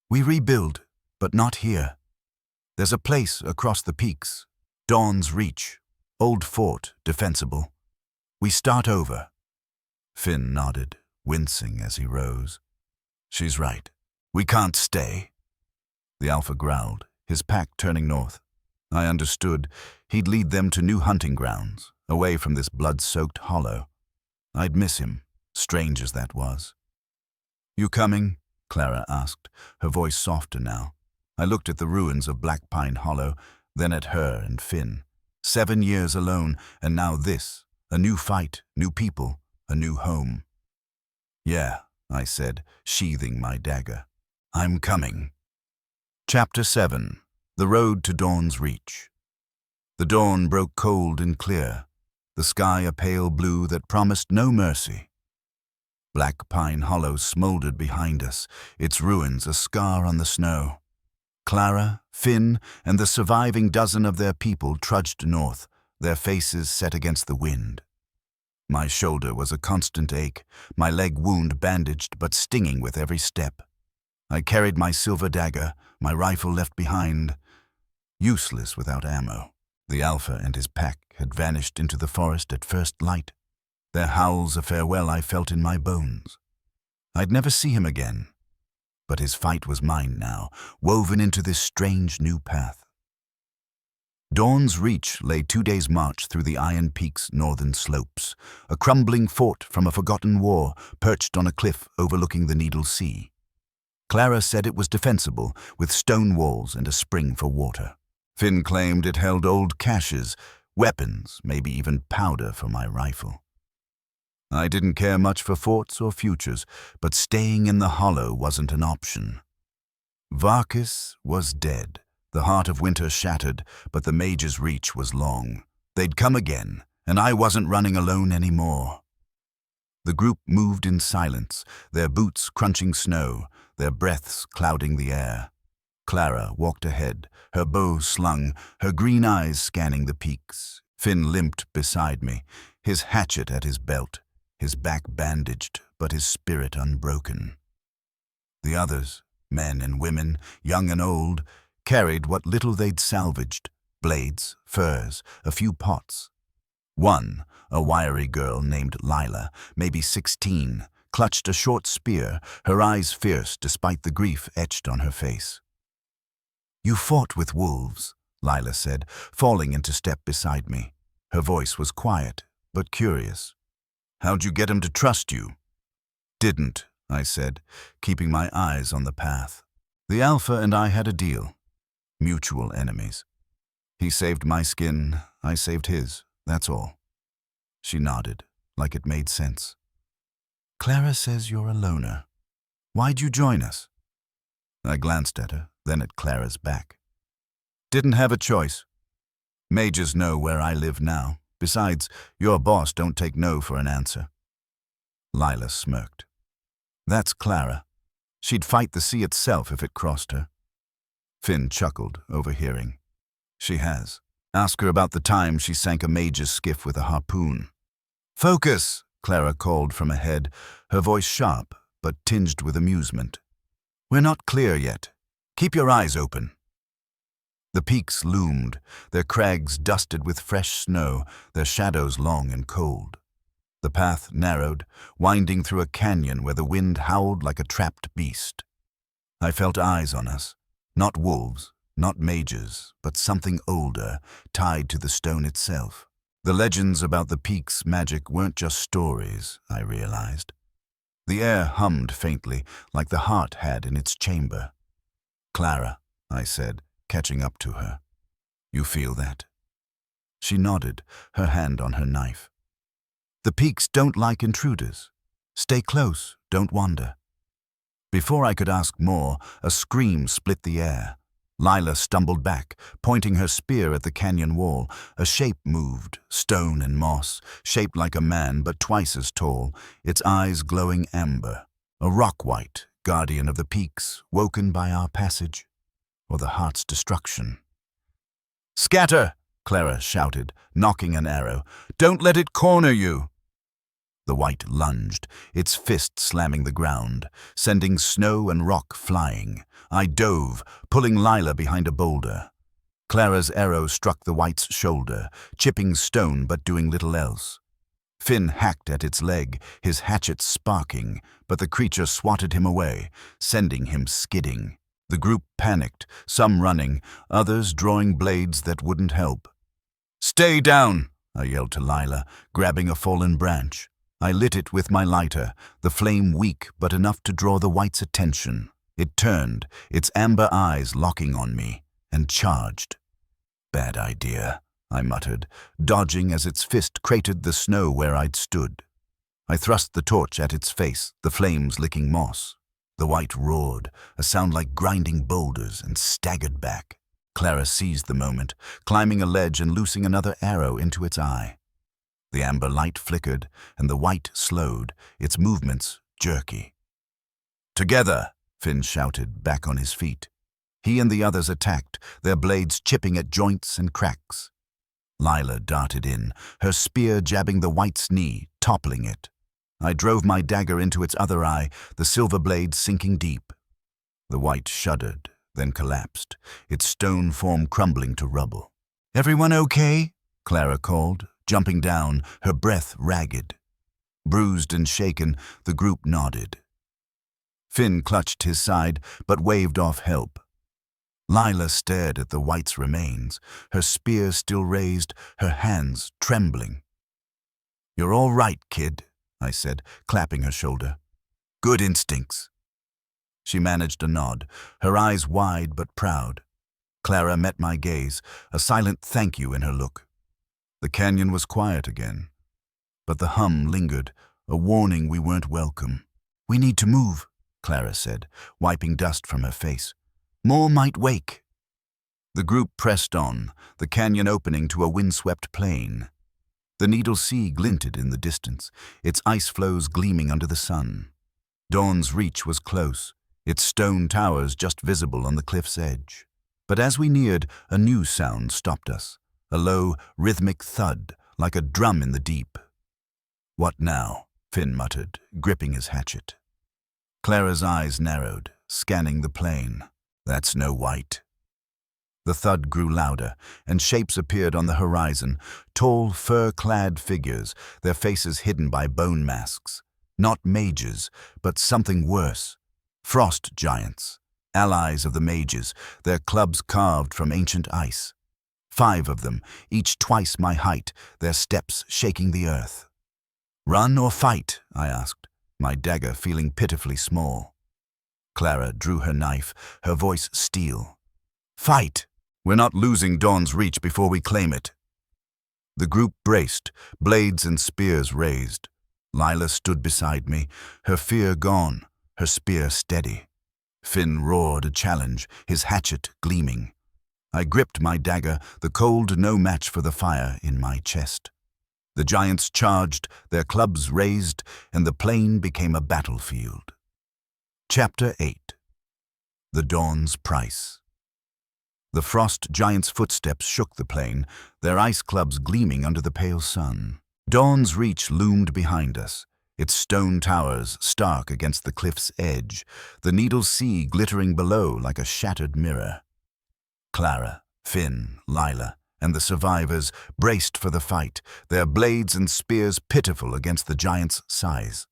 We rebuild, but not here. There's a place across the peaks, Dawn's Reach, old fort, defensible. We start over. Finn nodded, wincing as he rose. She's right. We can't stay. The Alpha growled, his pack turning north. I understood. He'd lead them to new hunting grounds, away from this blood-soaked hollow. I'd miss him, strange as that was. You coming? Clara asked, her voice softer now. I looked at the ruins of Black Pine Hollow, then at her and Finn. 7 years alone, and now this, a new fight, new people, a new home. Yeah, I said, sheathing my dagger. I'm coming. Chapter 7. The Road to Dawn's Reach. The dawn broke cold and clear, the sky a pale blue that promised no mercy. Black Pine Hollow smoldered behind us, its ruins a scar on the snow. Clara, Finn, and the surviving dozen of their people trudged north, their faces set against the wind. My shoulder was a constant ache, my leg wound bandaged but stinging with every step. I carried my silver dagger, my rifle left behind, useless without ammo. The Alpha and his pack had vanished into the forest at first light. Their howls of farewell I felt in my bones. I'd never see him again, but his fight was mine now, woven into this strange new path. Dawn's Reach lay 2 days' march through the Iron Peak's northern slopes, a crumbling fort from a forgotten war perched on a cliff overlooking the Needle Sea. Clara said it was defensible, with stone walls and a spring for water. Finn claimed it held old caches, weapons, maybe even powder for my rifle. I didn't care much for forts or futures, but staying in the hollow wasn't an option. Varkis was dead, the heart of winter shattered, but the mage's reach was long. They'd come again, and I wasn't running alone anymore. The group moved in silence, their boots crunching snow, their breaths clouding the air. Clara walked ahead, her bow slung, her green eyes scanning the peaks. Finn limped beside me, his hatchet at his belt, his back bandaged, but his spirit unbroken. The others, men and women, young and old, carried what little they'd salvaged, blades, furs, a few pots. One, a wiry girl named Lila, maybe 16, clutched a short spear, her eyes fierce despite the grief etched on her face. "You fought with wolves," Lila said, falling into step beside me. Her voice was quiet, but curious. "How'd you get him to trust you?" "Didn't," I said, keeping my eyes on the path. "The Alpha and I had a deal. Mutual enemies. He saved my skin, I saved his, that's all." She nodded, like it made sense. "Clara says you're a loner. Why'd you join us?" I glanced at her, then at Clara's back. "Didn't have a choice. Mages know where I live now. Besides, your boss don't take no for an answer." Lila smirked. "That's Clara. She'd fight the sea itself if it crossed her." Finn chuckled, overhearing. "She has. Ask her about the time she sank a mage's skiff with a harpoon." "Focus!" Clara called from ahead, her voice sharp, but tinged with amusement. "We're not clear yet. Keep your eyes open." The peaks loomed, their crags dusted with fresh snow, their shadows long and cold. The path narrowed, winding through a canyon where the wind howled like a trapped beast. I felt eyes on us, not wolves, not mages, but something older, tied to the stone itself. The legends about the peak's magic weren't just stories, I realized. The air hummed faintly, like the heart had in its chamber. "Clara," I said, catching up to her. "You feel that?" She nodded, her hand on her knife. "The peaks don't like intruders. Stay close, don't wander." Before I could ask more, a scream split the air. Lila stumbled back, pointing her spear at the canyon wall. A shape moved, stone and moss, shaped like a man but twice as tall, its eyes glowing amber. A rock-white, guardian of the peaks, woken by our passage, or the heart's destruction. "Scatter!" Clara shouted, knocking an arrow. "Don't let it corner you!" The white lunged, its fist slamming the ground, sending snow and rock flying. I dove, pulling Lila behind a boulder. Clara's arrow struck the white's shoulder, chipping stone but doing little else. Finn hacked at its leg, his hatchet sparking, but the creature swatted him away, sending him skidding. The group panicked, some running, others drawing blades that wouldn't help. "Stay down!" I yelled to Lila, grabbing a fallen branch. I lit it with my lighter, the flame weak but enough to draw the white's attention. It turned, its amber eyes locking on me, and charged. "Bad idea," I muttered, dodging as its fist cratered the snow where I'd stood. I thrust the torch at its face, the flames licking moss. The white roared, a sound like grinding boulders, and staggered back. Clara seized the moment, climbing a ledge and loosing another arrow into its eye. The amber light flickered, and the white slowed, its movements jerky. "Together!" Finn shouted, back on his feet. He and the others attacked, their blades chipping at joints and cracks. Lila darted in, her spear jabbing the White's knee, toppling it. I drove my dagger into its other eye, the silver blade sinking deep. The White shuddered, then collapsed, its stone form crumbling to rubble. "Everyone okay?" Clara called, jumping down, her breath ragged. Bruised and shaken, the group nodded. Finn clutched his side, but waved off help. Lila stared at the White's remains, her spear still raised, her hands trembling. "You're all right, kid," I said, clapping her shoulder. "Good instincts." She managed a nod, her eyes wide but proud. Clara met my gaze, a silent thank you in her look. The canyon was quiet again, but the hum lingered, a warning we weren't welcome. "We need to move," Clara said, wiping dust from her face. "More might wake." The group pressed on, the canyon opening to a windswept plain. The Needle Sea glinted in the distance, its ice floes gleaming under the sun. Dawn's Reach was close, its stone towers just visible on the cliff's edge. But as we neared, a new sound stopped us, a low, rhythmic thud, like a drum in the deep. "What now?" Finn muttered, gripping his hatchet. Clara's eyes narrowed, scanning the plain. "That's no White." The thud grew louder, and shapes appeared on the horizon, tall, fur-clad figures, their faces hidden by bone masks. Not mages, but something worse. Frost giants, allies of the mages, their clubs carved from ancient ice. 5 of them, each twice my height, their steps shaking the earth. "Run or fight?" I asked, my dagger feeling pitifully small. Clara drew her knife, her voice steel. "Fight! We're not losing Dawn's Reach before we claim it." The group braced, blades and spears raised. Lila stood beside me, her fear gone, her spear steady. Finn roared a challenge, his hatchet gleaming. I gripped my dagger, the cold no match for the fire in my chest. The giants charged, their clubs raised, and the plain became a battlefield. Chapter 8. The Dawn's Price. The frost giants' footsteps shook the plain, their ice clubs gleaming under the pale sun. Dawn's Reach loomed behind us, its stone towers stark against the cliff's edge, the Needle Sea glittering below like a shattered mirror. Clara, Finn, Lila, and the survivors braced for the fight, their blades and spears pitiful against the giant's size.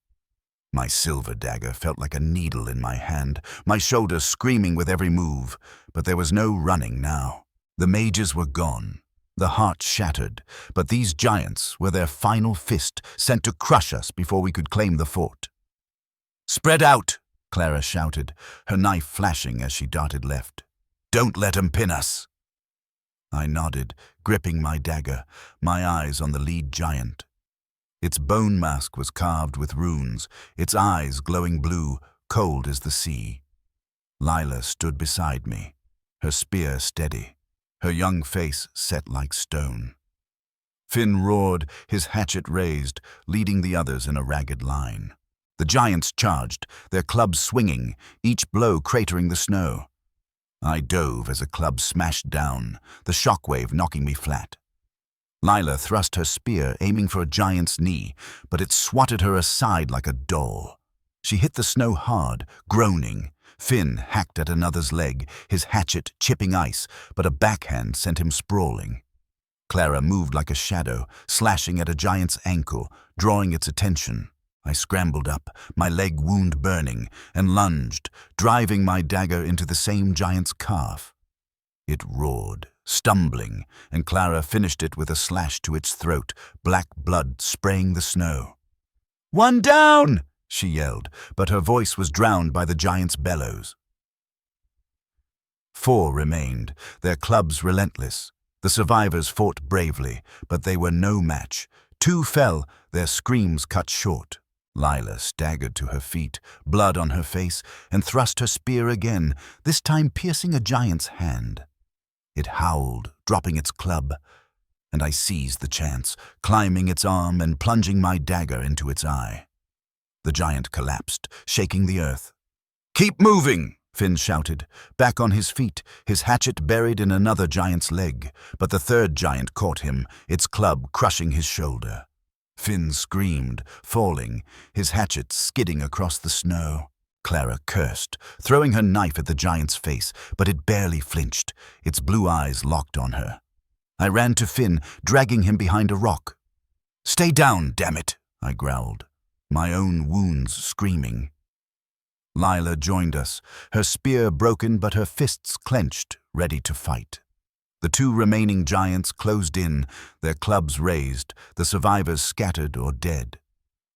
My silver dagger felt like a needle in my hand, my shoulder screaming with every move, but there was no running now. The mages were gone, the heart shattered, but these giants were their final fist, sent to crush us before we could claim the fort. "Spread out!" Clara shouted, her knife flashing as she darted left. "Don't let 'em pin us!" I nodded, gripping my dagger, my eyes on the lead giant. Its bone mask was carved with runes, its eyes glowing blue, cold as the sea. Lila stood beside me, her spear steady, her young face set like stone. Finn roared, his hatchet raised, leading the others in a ragged line. The giants charged, their clubs swinging, each blow cratering the snow. I dove as a club smashed down, the shockwave knocking me flat. Lila thrust her spear, aiming for a giant's knee, but it swatted her aside like a doll. She hit the snow hard, groaning. Finn hacked at another's leg, his hatchet chipping ice, but a backhand sent him sprawling. Clara moved like a shadow, slashing at a giant's ankle, drawing its attention. I scrambled up, my leg wound burning, and lunged, driving my dagger into the same giant's calf. It roared, stumbling, and Clara finished it with a slash to its throat, black blood spraying the snow. "One down!" she yelled, but her voice was drowned by the giant's bellows. 4 remained, their clubs relentless. The survivors fought bravely, but they were no match. 2 fell, their screams cut short. Lila staggered to her feet, blood on her face, and thrust her spear again, this time piercing a giant's hand. It howled, dropping its club, and I seized the chance, climbing its arm and plunging my dagger into its eye. The giant collapsed, shaking the earth. "Keep moving!" Finn shouted, back on his feet, his hatchet buried in another giant's leg, but the third giant caught him, its club crushing his shoulder. Finn screamed, falling, his hatchet skidding across the snow. Clara cursed, throwing her knife at the giant's face, but it barely flinched, its blue eyes locked on her. I ran to Finn, dragging him behind a rock. "Stay down, damn it!" I growled, my own wounds screaming. Lila joined us, her spear broken but her fists clenched, ready to fight. The two remaining giants closed in, their clubs raised, the survivors scattered or dead.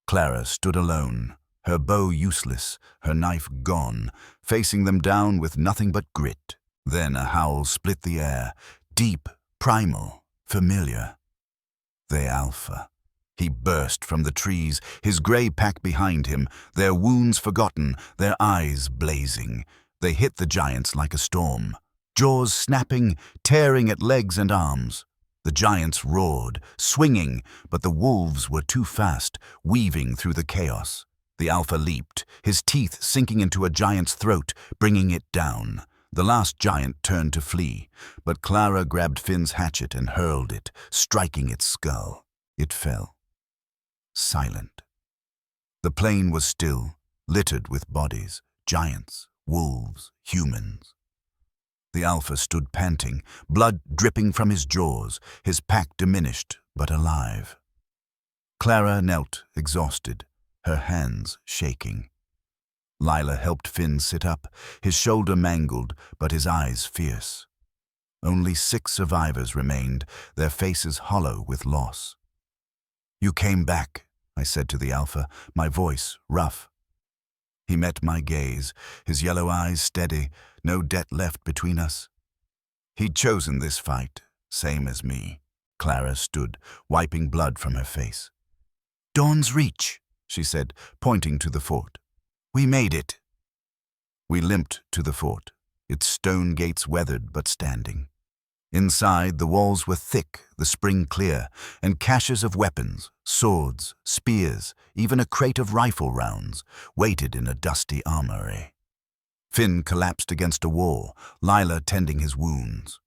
Clara stood alone, her bow useless, her knife gone, facing them down with nothing but grit. Then a howl split the air, deep, primal, familiar. The Alpha. He burst from the trees, his grey pack behind him, their wounds forgotten, their eyes blazing. They hit the giants like a storm, jaws snapping, tearing at legs and arms. The giants roared, swinging, but the wolves were too fast, weaving through the chaos. The Alpha leaped, his teeth sinking into a giant's throat, bringing it down. The last giant turned to flee, but Clara grabbed Finn's hatchet and hurled it, striking its skull. It fell. Silent. The plain was still, littered with bodies, giants, wolves, humans. The Alpha stood panting, blood dripping from his jaws, his pack diminished but alive. Clara knelt, exhausted, her hands shaking. Lila helped Finn sit up, his shoulder mangled, but his eyes fierce. Only 6 survivors remained, their faces hollow with loss. "You came back," I said to the Alpha, my voice rough. He met my gaze, his yellow eyes steady, no debt left between us. He'd chosen this fight, same as me. Clara stood, wiping blood from her face. "Dawn's Reach," she said, pointing to the fort. "We made it." We limped to the fort, its stone gates weathered but standing. Inside, the walls were thick, the spring clear, and caches of weapons, swords, spears, even a crate of rifle rounds, waited in a dusty armory. Finn collapsed against a wall, Lila tending his wounds.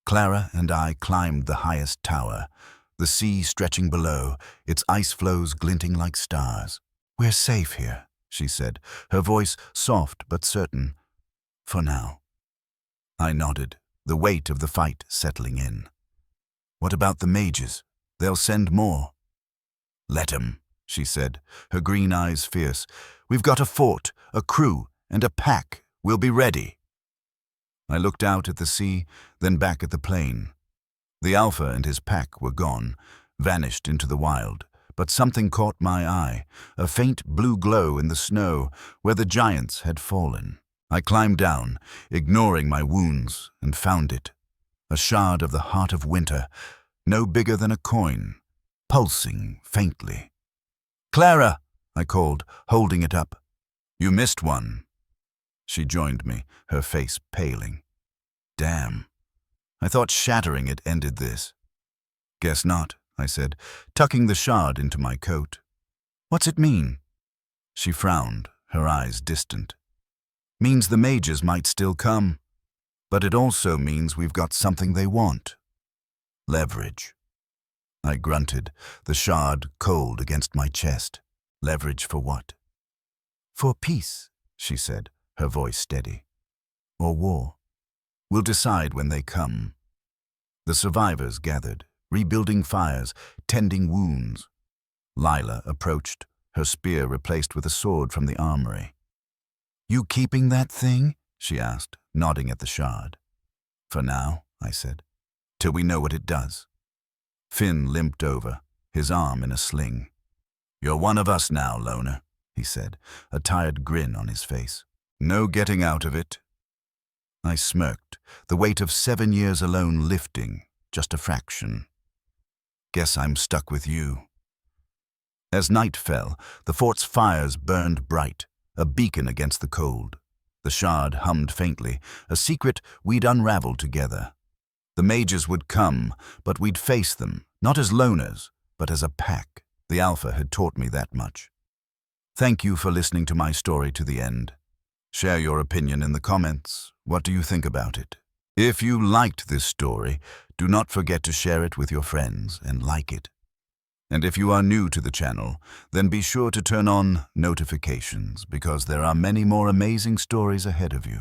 Clara and I climbed the highest tower, the sea stretching below, its ice floes glinting like stars. "We're safe here," she said, her voice soft but certain. "For now." I nodded, the weight of the fight settling in. "What about the mages? They'll send more." "Let 'em," she said, her green eyes fierce. "We've got a fort, a crew, and a pack. We'll be ready." I looked out at the sea, then back at the plain. The Alpha and his pack were gone, vanished into the wild, but something caught my eye, a faint blue glow in the snow where the giants had fallen. I climbed down, ignoring my wounds, and found it. A shard of the heart of winter, no bigger than a coin, pulsing faintly. "Clara!" I called, holding it up. "You missed one." She joined me, her face paling. "Damn. I thought shattering it ended this." "Guess not," I said, tucking the shard into my coat. "What's it mean?" She frowned, her eyes distant. "Means the mages might still come, but it also means we've got something they want. Leverage." I grunted, the shard cold against my chest. "Leverage for what?" "For peace," she said, her voice steady. "Or war. We'll decide when they come." The survivors gathered, rebuilding fires, tending wounds. Lila approached, her spear replaced with a sword from the armory. "You keeping that thing?" she asked, nodding at the shard. "For now," I said, "till we know what it does." Finn limped over, his arm in a sling. "You're one of us now, loner," he said, a tired grin on his face. "No getting out of it." I smirked, the weight of 7 years alone lifting, just a fraction. "Guess I'm stuck with you." As night fell, the fort's fires burned bright, a beacon against the cold. The shard hummed faintly, a secret we'd unravel together. The mages would come, but we'd face them, not as loners, but as a pack. The Alpha had taught me that much. "Thank you for listening to my story to the end." Share your opinion in the comments. What do you think about it? If you liked this story, do not forget to share it with your friends and like it. And if you are new to the channel, then be sure to turn on notifications because there are many more amazing stories ahead of you.